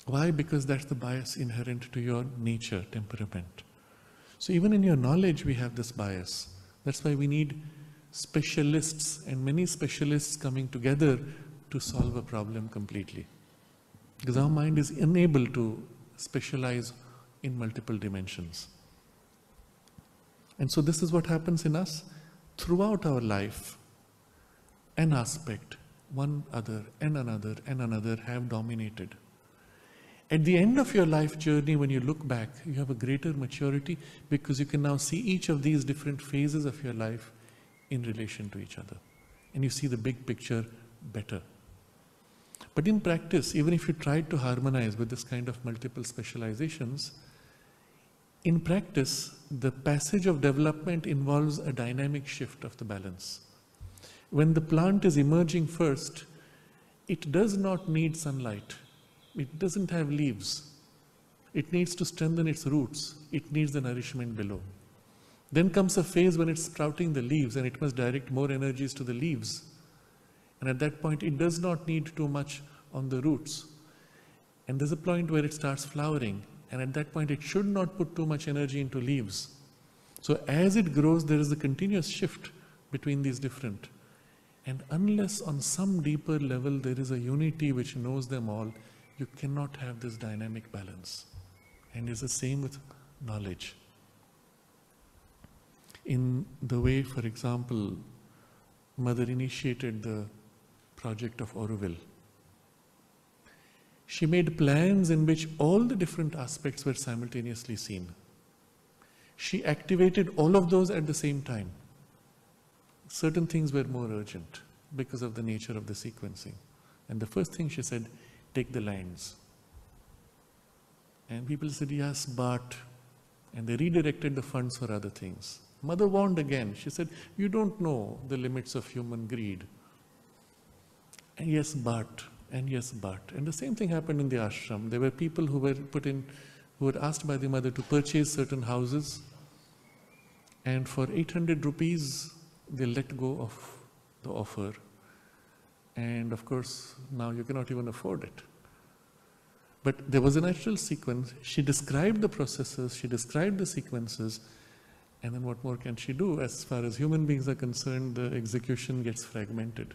Why? Because that's the bias inherent to your nature, temperament. So even in your knowledge we have this bias. That's why we need specialists, and many specialists coming together to solve a problem completely. Because our mind is unable to specialize in multiple dimensions. And so this is what happens in us throughout our life. An aspect, one other, and another have dominated. At the end of your life journey, when you look back, you have a greater maturity because you can now see each of these different phases of your life in relation to each other. And you see the big picture better. But in practice, even if you tried to harmonize with this kind of multiple specializations, in practice, the passage of development involves a dynamic shift of the balance. When the plant is emerging first, it does not need sunlight. It doesn't have leaves. It needs to strengthen its roots. It needs the nourishment below. Then comes a phase when it's sprouting the leaves and it must direct more energies to the leaves. And at that point, it does not need too much on the roots. And there's a point where it starts flowering. And at that point, it should not put too much energy into leaves. So as it grows, there is a continuous shift between these different. And unless on some deeper level there is a unity which knows them all, you cannot have this dynamic balance. And it's the same with knowledge. In the way, for example, Mother initiated the project of Auroville. She made plans in which all the different aspects were simultaneously seen. She activated all of those at the same time. Certain things were more urgent because of the nature of the sequencing. And the first thing she said, take the lands. And people said, yes, but, and they redirected the funds for other things. Mother warned again. She said, you don't know the limits of human greed. And yes, but, and yes, but. And the same thing happened in the ashram. There were people who were who were asked by the mother to purchase certain houses. And for 800 rupees, they let go of the offer. And of course, now you cannot even afford it. But there was a natural sequence. She described the processes, she described the sequences, and then what more can she do? As far as human beings are concerned, the execution gets fragmented.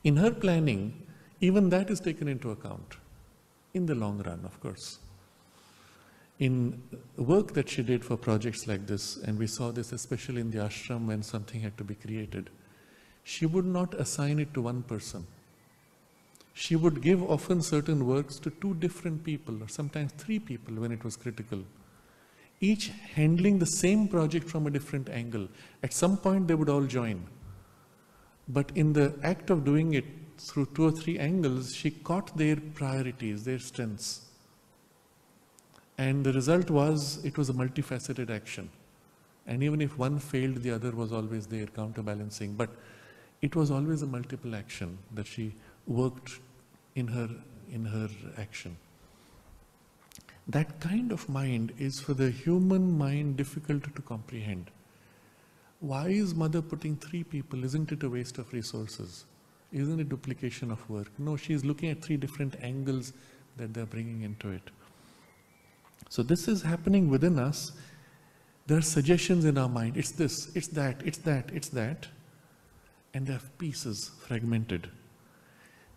In her planning, even that is taken into account, in the long run, of course. In work that she did for projects like this, and we saw this especially in the ashram when something had to be created, she would not assign it to one person. She would give often certain works to 2 different people, or sometimes 3 people when it was critical, each handling the same project from a different angle. At some point they would all join. But in the act of doing it through 2 or 3 angles, she caught their priorities, their strengths. And the result was, it was a multifaceted action. And even if one failed, the other was always there, counterbalancing. But it was always a multiple action that she worked in her action. That kind of mind is for the human mind difficult to comprehend. Why is mother putting 3 people? Isn't it a waste of resources? Isn't it duplication of work? No, she's looking at 3 different angles that they're bringing into it. So this is happening within us. There are suggestions in our mind. It's this, it's that, it's that, it's that. And they have pieces fragmented.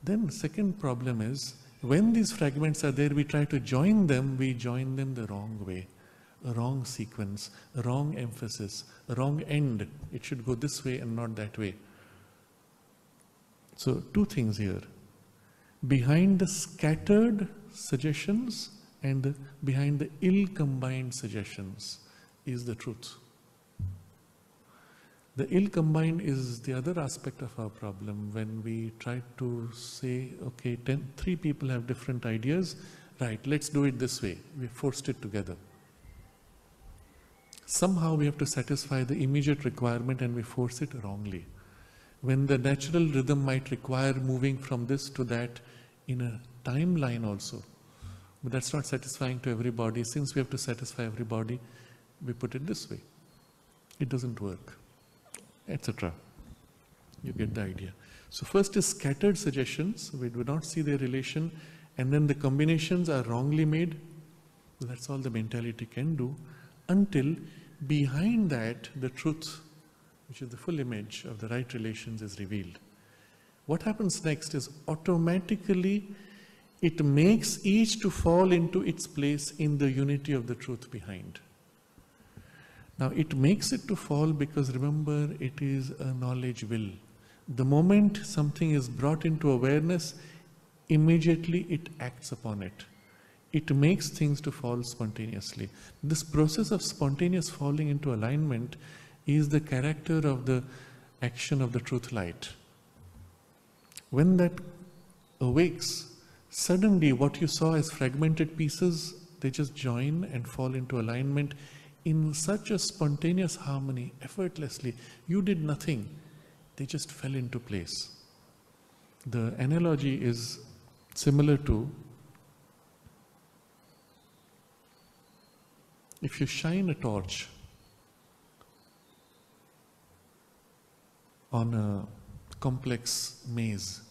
Then the second problem is, when these fragments are there, we try to join them, we join them the wrong way. A wrong sequence, a wrong emphasis, a wrong end. It should go this way and not that way. So 2 things here. Behind the scattered suggestions and behind the ill-combined suggestions is the truth. The ill-combined is the other aspect of our problem. When we try to say, okay, 3 people have different ideas, right, let's do it this way. We forced it together. Somehow we have to satisfy the immediate requirement and we force it wrongly. When the natural rhythm might require moving from this to that in a timeline also. But that's not satisfying to everybody. Since we have to satisfy everybody, we put it this way. It doesn't work, etc. You get the idea. So first is scattered suggestions, we do not see their relation, and then the combinations are wrongly made. So that's all the mentality can do, until behind that the truth, which is the full image of the right relations, is revealed. What happens next is automatically it makes each to fall into its place in the unity of the truth behind. Now it makes it to fall because remember, it is a knowledge will. The moment something is brought into awareness, immediately it acts upon it. It makes things to fall spontaneously. This process of spontaneous falling into alignment is the character of the action of the truth light. When that awakes, suddenly what you saw as fragmented pieces, they just join and fall into alignment in such a spontaneous harmony, effortlessly. You did nothing, they just fell into place. The analogy is similar to, if you shine a torch on a complex maze,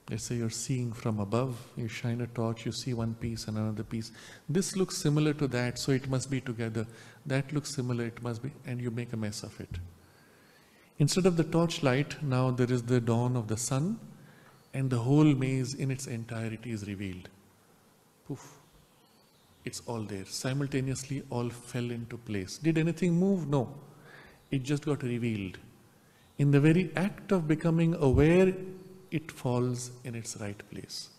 let's say you're seeing from above, you shine a torch, you see one piece and another piece. This looks similar to that, so it must be together. That looks similar, it must be, and you make a mess of it. Instead of the torchlight, now there is the dawn of the sun, and the whole maze in its entirety is revealed. Poof. It's all there. Simultaneously, all fell into place. Did anything move? No. It just got revealed. In the very act of becoming aware, it falls in its right place.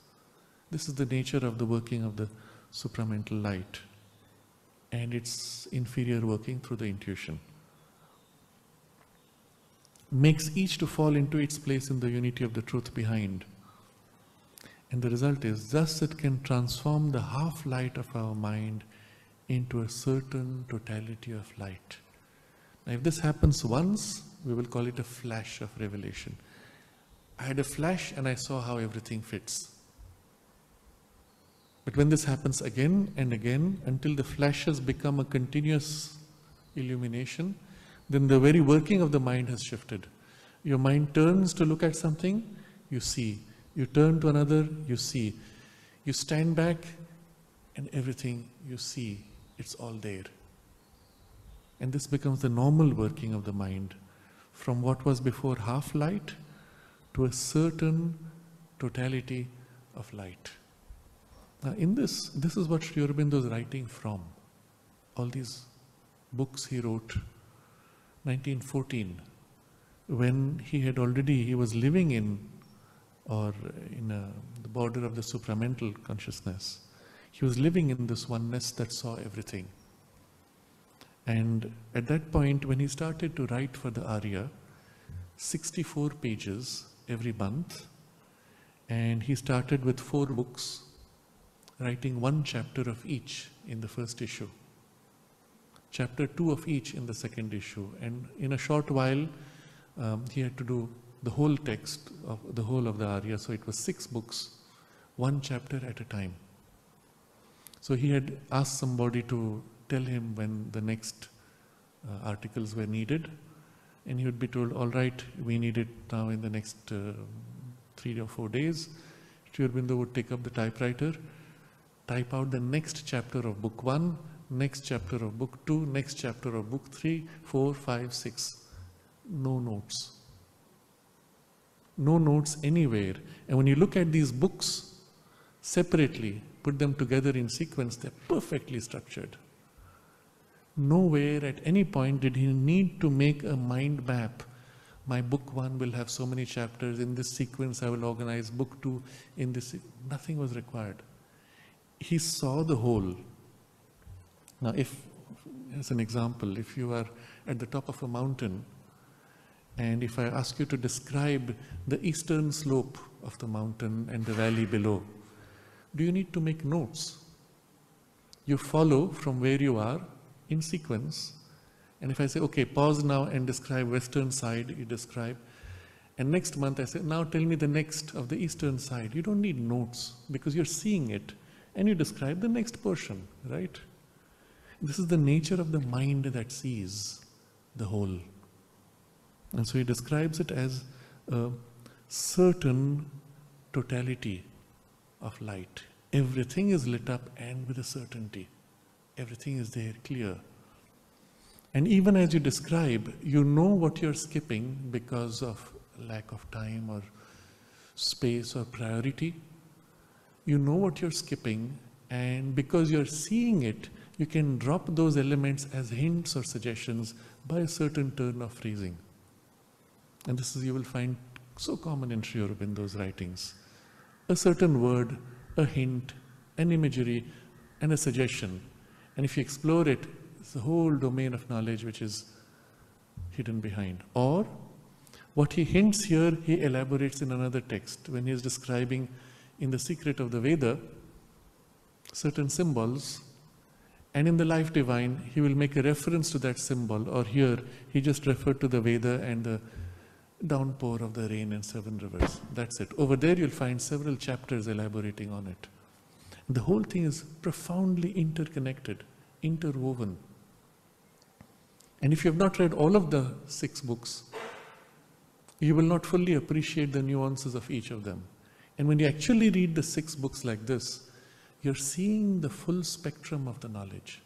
This is the nature of the working of the supramental light and its inferior working through the intuition. Makes each to fall into its place in the unity of the truth behind. And the result is, thus it can transform the half light of our mind into a certain totality of light. Now if this happens once, we will call it a flash of revelation. I had a flash and I saw how everything fits. But when this happens again and again, until the flashes become a continuous illumination, then the very working of the mind has shifted. Your mind turns to look at something, you see. You turn to another, you see. You stand back and everything you see, it's all there. And this becomes the normal working of the mind, from what was before half light to a certain totality of light. Now in this is what Sri Aurobindo is writing from. All these books he wrote 1914, when he was living in the border of the supramental consciousness. He was living in this oneness that saw everything. And at that point, when he started to write for the Arya, 64 pages every month, and he started with 4 books, writing 1 chapter of each in the first issue, chapter 2 of each in the second issue, and in a short while he had to do the whole text of the whole of the Arya. So it was 6 books, 1 chapter at a time. So he had asked somebody to tell him when the next articles were needed, and he would be told, all right, we need it now in the next 3 or 4 days. Sri Aurobindo would take up the typewriter, type out the next chapter of book 1, next chapter of book 2, next chapter of book 3, 4, 5, 6. No notes. No notes anywhere. And when you look at these books separately, put them together in sequence, they're perfectly structured. Nowhere at any point did he need to make a mind map. My book 1 will have so many chapters, in this sequence I will organize book 2 in this. Nothing was required. He saw the whole. Now if, as an example, if you are at the top of a mountain, and if I ask you to describe the eastern slope of the mountain and the valley below, do you need to make notes? You follow from where you are in sequence, and if I say, okay, pause now and describe western side, you describe, and next month I say, now tell me the next of the eastern side. You don't need notes because you're seeing it, and you describe the next portion, right? This is the nature of the mind that sees the whole. And so he describes it as a certain totality of light. Everything is lit up and with a certainty. Everything is there, clear. And even as you describe, you know what you're skipping because of lack of time or space or priority. You know what you're skipping, and because you're seeing it, you can drop those elements as hints or suggestions by a certain turn of phrasing. And this is, you will find, so common in Sri Aurobindo's writings. A certain word, a hint, an imagery, and a suggestion. And if you explore it, it's a whole domain of knowledge which is hidden behind. Or, what he hints here, he elaborates in another text. When he is describing in the secret of the Veda certain symbols, and in the life divine, he will make a reference to that symbol. Or here, he just referred to the Veda and the downpour of the rain in 7 rivers. That's it. Over there, you'll find several chapters elaborating on it. The whole thing is profoundly interconnected, interwoven. And if you have not read all of the 6 books, you will not fully appreciate the nuances of each of them. And when you actually read the 6 books like this, you're seeing the full spectrum of the knowledge.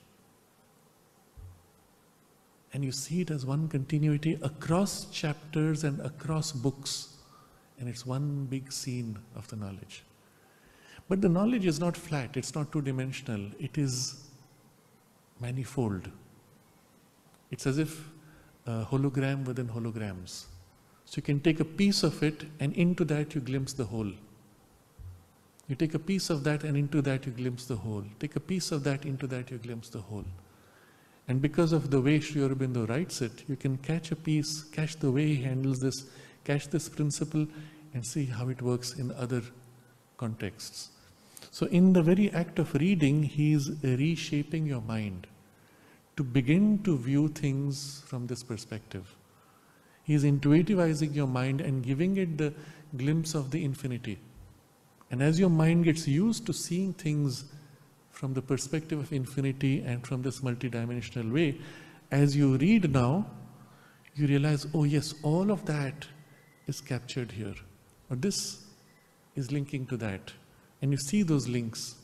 And you see it as one continuity across chapters and across books. And it's one big scene of the knowledge. But the knowledge is not flat, it's not two-dimensional, it is manifold. It's as if a hologram within holograms. So you can take a piece of it, and into that you glimpse the whole. You take a piece of that, and into that you glimpse the whole. Take a piece of that, into that you glimpse the whole. And because of the way Sri Aurobindo writes it, you can catch a piece, catch the way he handles this, catch this principle, and see how it works in other contexts. So in the very act of reading, he is reshaping your mind to begin to view things from this perspective. He is intuitivizing your mind and giving it the glimpse of the infinity. And as your mind gets used to seeing things from the perspective of infinity and from this multidimensional way, as you read now, you realize, oh yes, all of that is captured here. Or this is linking to that. And you see those links.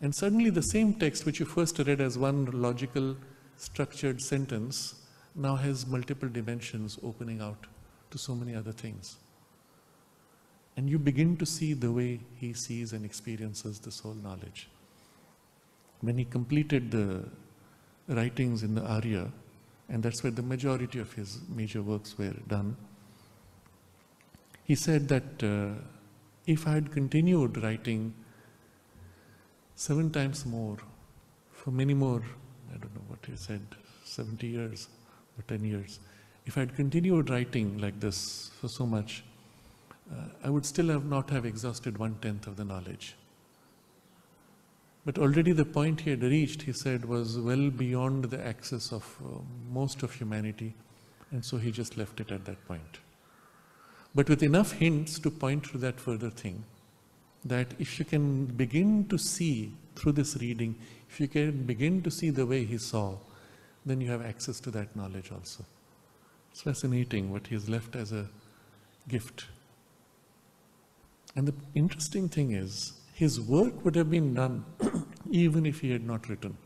And suddenly the same text which you first read as one logical, structured sentence now has multiple dimensions opening out to so many other things. And you begin to see the way he sees and experiences this whole knowledge. When he completed the writings in the Arya, and that's where the majority of his major works were done, he said that if I had continued writing 7 times more, for many more, I don't know what he said, 70 years or 10 years, if I had continued writing like this for so much, I would still not have exhausted 1/10 of the knowledge. But already the point he had reached, he said, was well beyond the access of most of humanity, and so he just left it at that point. But with enough hints to point to that further thing, that if you can begin to see through this reading, if you can begin to see the way he saw, then you have access to that knowledge also. It's fascinating what he has left as a gift. And the interesting thing is, his work would have been done even if he had not written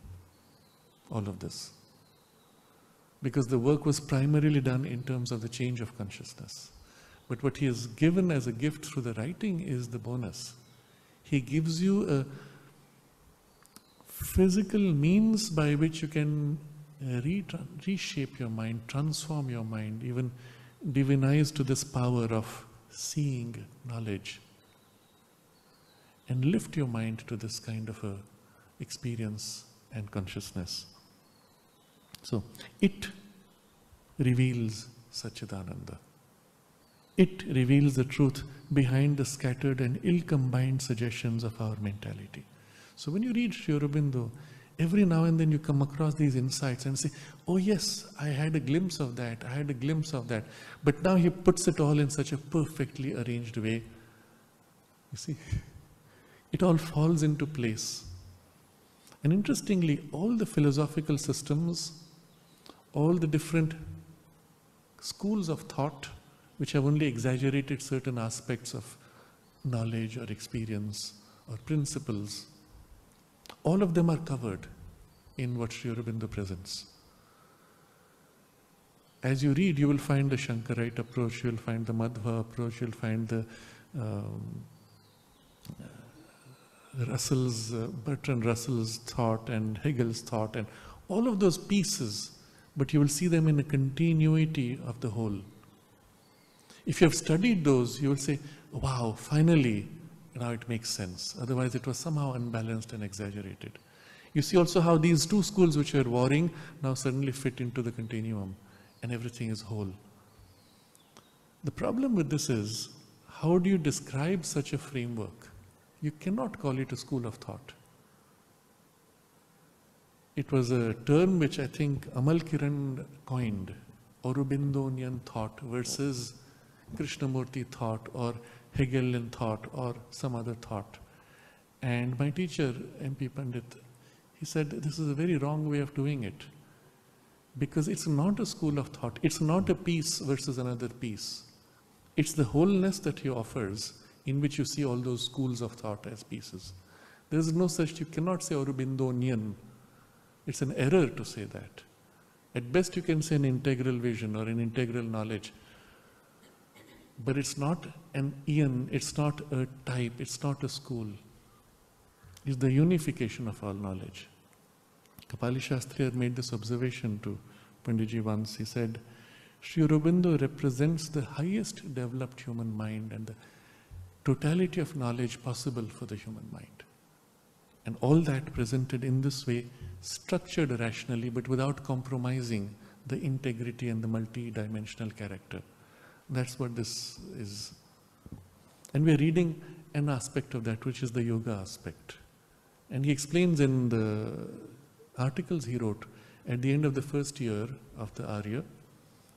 all of this. Because the work was primarily done in terms of the change of consciousness. But what he has given as a gift through the writing is the bonus. He gives you a physical means by which you can reshape your mind, transform your mind, even divinize to this power of seeing knowledge, and lift your mind to this kind of a experience and consciousness. So, it reveals Sat-Chit-Ananda. It reveals the truth behind the scattered and ill-combined suggestions of our mentality. So when you read Sri Aurobindo, every now and then you come across these insights and say, oh yes, I had a glimpse of that, I had a glimpse of that. But now he puts it all in such a perfectly arranged way. You see, it all falls into place. And interestingly, all the philosophical systems, all the different schools of thought, which have only exaggerated certain aspects of knowledge or experience or principles, all of them are covered in what Sri Aurobindo presents. As you read, you will find the Shankarite approach, you will find the Madhva approach, you will find the Bertrand Russell's thought and Hegel's thought and all of those pieces, but you will see them in a continuity of the whole. If you have studied those, you will say, wow, finally, now it makes sense. Otherwise, it was somehow unbalanced and exaggerated. You see also how these two schools which were warring now suddenly fit into the continuum and everything is whole. The problem with this is, how do you describe such a framework? You cannot call it a school of thought. It was a term which I think Amal Kiran coined, Aurobindonian thought versus Krishnamurti thought or Hegelian thought or some other thought. And my teacher, MP Pandit, he said, this is a very wrong way of doing it. Because it's not a school of thought. It's not a piece versus another piece. It's the wholeness that he offers, in which you see all those schools of thought as pieces. There is no such, you cannot say Aurobindonian. It's an error to say that. At best you can say an integral vision or an integral knowledge. But it's not an Ian, it's not a type, it's not a school. It's the unification of all knowledge. Kapali Shastri had made this observation to Panditji once. He said, Sri Aurobindo represents the highest developed human mind and the totality of knowledge possible for the human mind. And all that presented in this way, structured rationally, but without compromising the integrity and the multi-dimensional character. That's what this is. And we're reading an aspect of that, which is the yoga aspect. And he explains in the articles he wrote at the end of the first year of the Arya,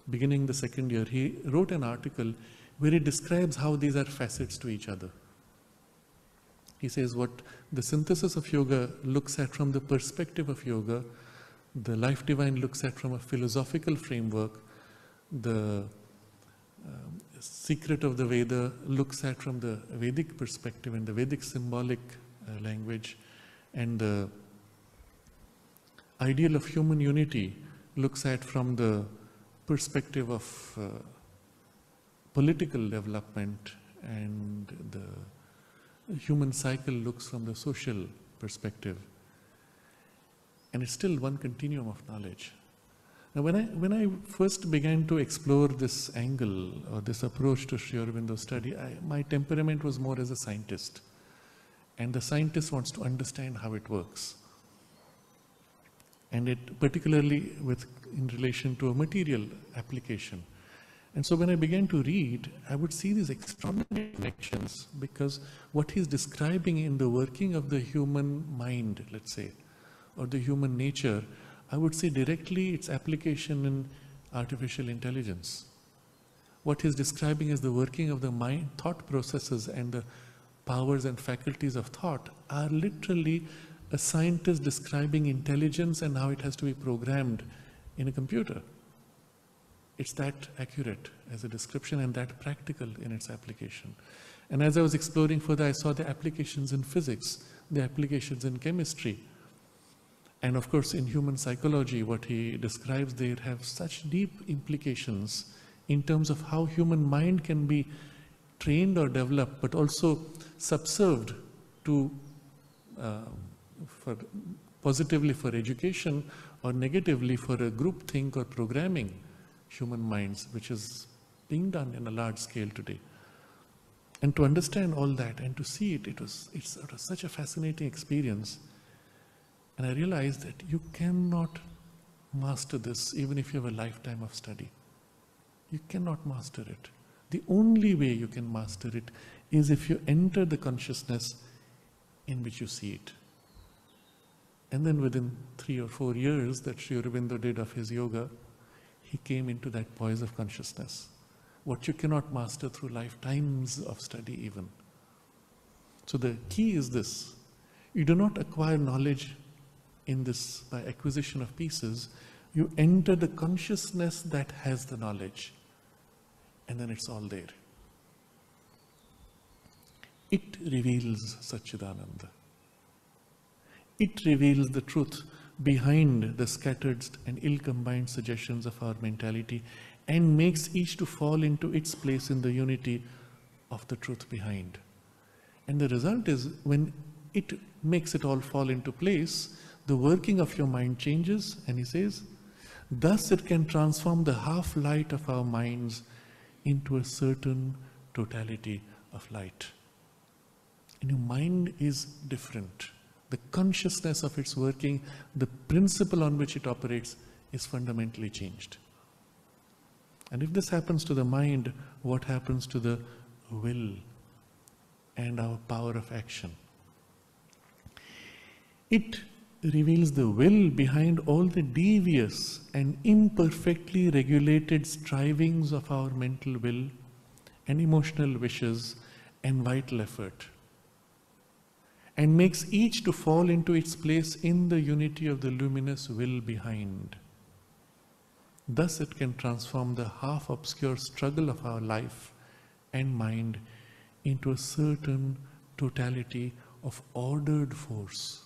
beginning the second year, he wrote an article where he describes how these are facets to each other. He says what the synthesis of yoga looks at from the perspective of yoga, the Life Divine looks at from a philosophical framework, the secret of the Veda looks at from the Vedic perspective and the Vedic symbolic language, and the ideal of human unity looks at from the perspective of political development, and the human cycle looks from the social perspective. And it's still one continuum of knowledge. Now when I first began to explore this angle or this approach to Sri Aurobindo study, my temperament was more as a scientist. And the scientist wants to understand how it works. And it particularly in relation to a material application. And so when I began to read, I would see these extraordinary connections, because what he's describing in the working of the human mind, let's say, or the human nature, I would say directly its application in artificial intelligence. What he's describing as the working of the mind, thought processes and the powers and faculties of thought are literally a scientist describing intelligence and how it has to be programmed in a computer. It's that accurate as a description and that practical in its application. And as I was exploring further, I saw the applications in physics, the applications in chemistry. And of course, in human psychology, what he describes there have such deep implications in terms of how human mind can be trained or developed, but also subserved to positively for education or negatively for a group think or programming human minds, which is being done in a large scale today. And to understand all that and to see it, it's such a fascinating experience. And I realized that you cannot master this even if you have a lifetime of study. You cannot master it. The only way you can master it is if you enter the consciousness in which you see it. And then within 3 or 4 years that Sri Aurobindo did of his yoga, he came into that poise of consciousness. What you cannot master through lifetimes of study even. So the key is this: you do not acquire knowledge in this, by acquisition of pieces, you enter the consciousness that has the knowledge. And then it's all there. It reveals Sat-Chit-Ananda. It reveals the truth behind the scattered and ill-combined suggestions of our mentality and makes each to fall into its place in the unity of the truth behind. And the result is, when it makes it all fall into place, the working of your mind changes, and he says, thus it can transform the half-light of our minds into a certain totality of light. And your mind is different. The consciousness of its working, the principle on which it operates, is fundamentally changed. And if this happens to the mind, what happens to the will and our power of action? It reveals the will behind all the devious and imperfectly regulated strivings of our mental will and emotional wishes and vital effort, and makes each to fall into its place in the unity of the luminous will behind. Thus it can transform the half-obscure struggle of our life and mind into a certain totality of ordered force.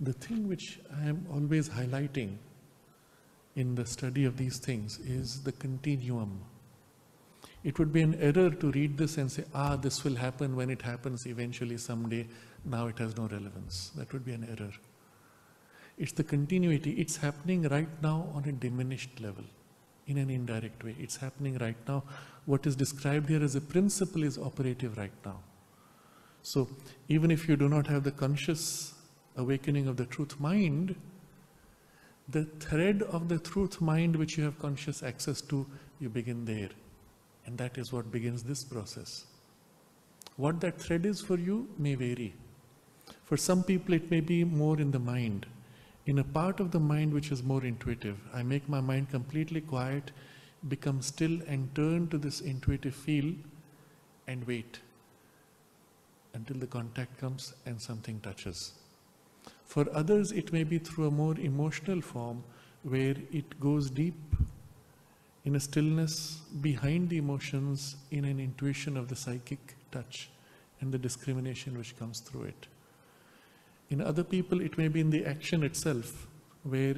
The thing which I am always highlighting in the study of these things is the continuum. It would be an error to read this and say, this will happen when it happens eventually someday, now it has no relevance. That would be an error. It's the continuity. It's happening right now on a diminished level, in an indirect way. It's happening right now. What is described here as a principle is operative right now. So even if you do not have the conscious awakening of the truth mind, the thread of the truth mind which you have conscious access to, you begin there. And that is what begins this process. What that thread is for you may vary. For some people it may be more in the mind. In a part of the mind which is more intuitive, I make my mind completely quiet, become still and turn to this intuitive feel and wait until the contact comes and something touches. For others it may be through a more emotional form where it goes deep in a stillness behind the emotions, in an intuition of the psychic touch and the discrimination which comes through it. In other people it may be in the action itself, where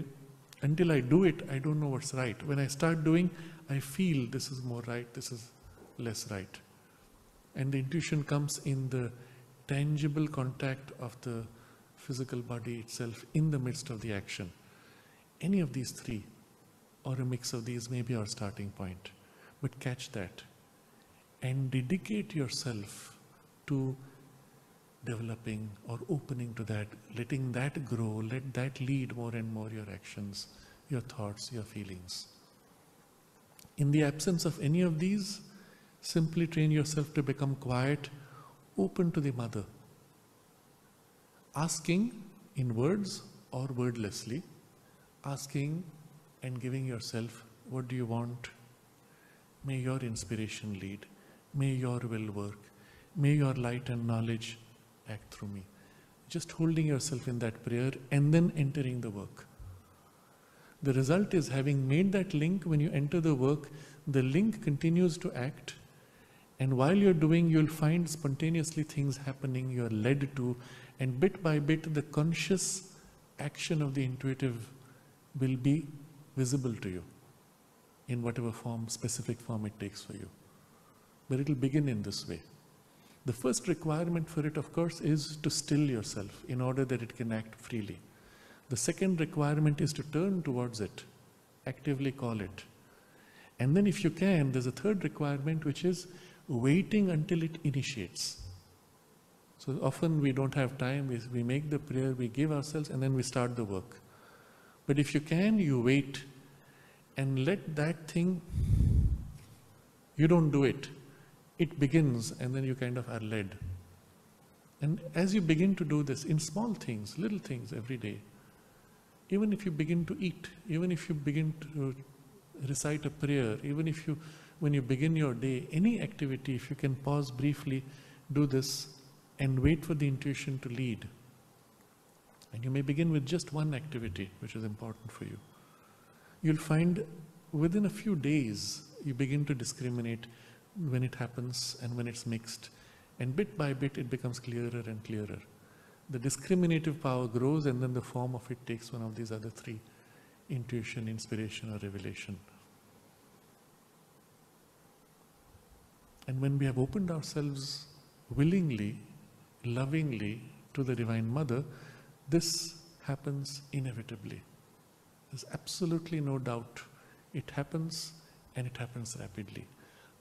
until I do it, I don't know what's right. When I start doing, I feel this is more right, this is less right. And the intuition comes in the tangible contact of the physical body itself in the midst of the action. Any of these three, or a mix of these, may be our starting point. But catch that and dedicate yourself to developing or opening to that, letting that grow, let that lead more and more your actions, your thoughts, your feelings. In the absence of any of these, simply train yourself to become quiet, open to the mother, asking in words or wordlessly, asking and giving yourself, what do you want? May your inspiration lead. May your will work. May your light and knowledge act through me. Just holding yourself in that prayer and then entering the work. The result is, having made that link, when you enter the work, the link continues to act, and while you're doing, you'll find spontaneously things happening you're led to, and bit by bit the conscious action of the intuitive will be visible to you in whatever form, specific form it takes for you. But it'll begin in this way. The first requirement for it, of course, is to still yourself in order that it can act freely. The second requirement is to turn towards it, actively call it. And then if you can, there's a third requirement, which is waiting until it initiates. So often we don't have time, we make the prayer, we give ourselves, and then we start the work. But if you can, you wait and let that thing, you don't do it. It begins, and then you kind of are led. And as you begin to do this in small things, little things every day, even if you begin to eat, even if you begin to recite a prayer, even if when you begin your day, any activity, if you can pause briefly, do this, and wait for the intuition to lead. And you may begin with just one activity which is important for you. You'll find within a few days you begin to discriminate when it happens and when it's mixed. And bit by bit it becomes clearer and clearer. The discriminative power grows, and then the form of it takes one of these other three: intuition, inspiration, or revelation. And when we have opened ourselves willingly, lovingly to the Divine Mother, this happens inevitably. There's absolutely no doubt. It happens, and it happens rapidly.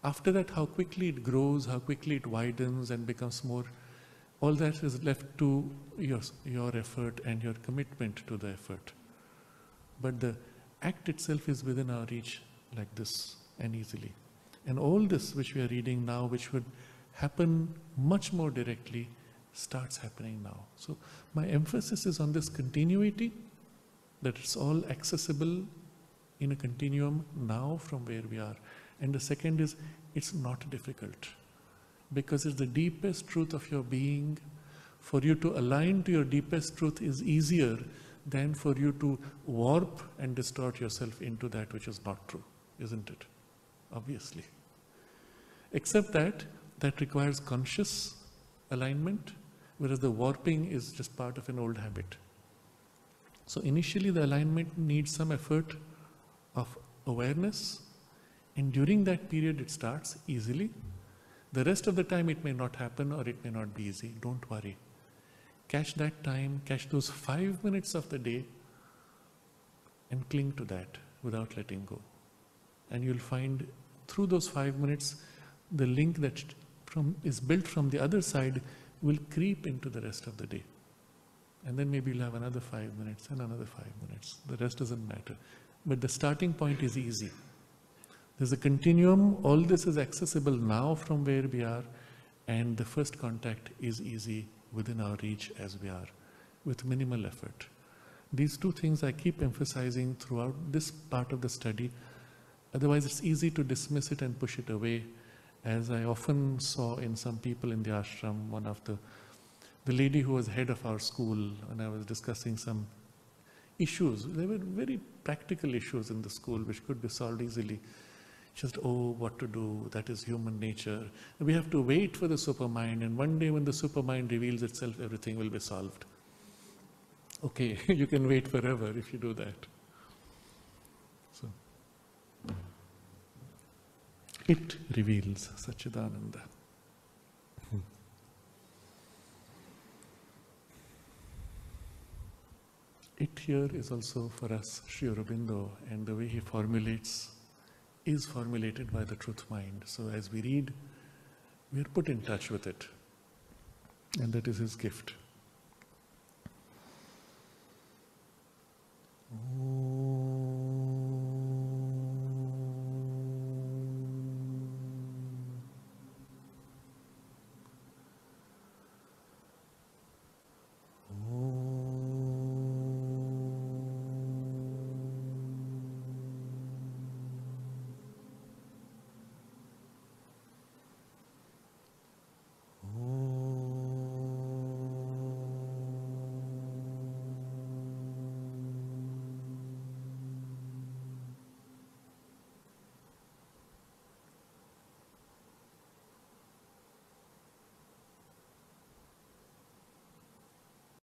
After that, how quickly it grows, how quickly it widens and becomes more, all that is left to your effort and your commitment to the effort. But the act itself is within our reach like this, and easily. And all this which we are reading now, which would happen much more directly, starts happening now. So my emphasis is on this continuity, that it's all accessible in a continuum now from where we are. And the second is, it's not difficult, because it's the deepest truth of your being. For you to align to your deepest truth is easier than for you to warp and distort yourself into that which is not true, isn't it? Obviously. Except that requires conscious alignment, whereas the warping is just part of an old habit. So initially the alignment needs some effort of awareness, and during that period it starts easily. The rest of the time it may not happen, or it may not be easy. Don't worry. Catch that time, catch those 5 minutes of the day, and cling to that without letting go. And you'll find through those 5 minutes, the link that is built from the other side will creep into the rest of the day. And then maybe you'll have another 5 minutes and another 5 minutes. The rest doesn't matter. But the starting point is easy. There's a continuum. All this is accessible now from where we are, and the first contact is easy within our reach as we are, with minimal effort. These two things I keep emphasizing throughout this part of the study. Otherwise it's easy to dismiss it and push it away, as I often saw in some people in the ashram. One of the lady who was head of our school, and I was discussing some issues. There were very practical issues in the school which could be solved easily. Just, what to do, that is human nature. We have to wait for the supermind, and one day when the supermind reveals itself, everything will be solved. Okay, you can wait forever if you do that. So, it reveals Sat-Chit-Ananda. It here is also for us Sri Aurobindo, and the way he formulates is formulated by the truth mind. So as we read, we are put in touch with it, and that is his gift.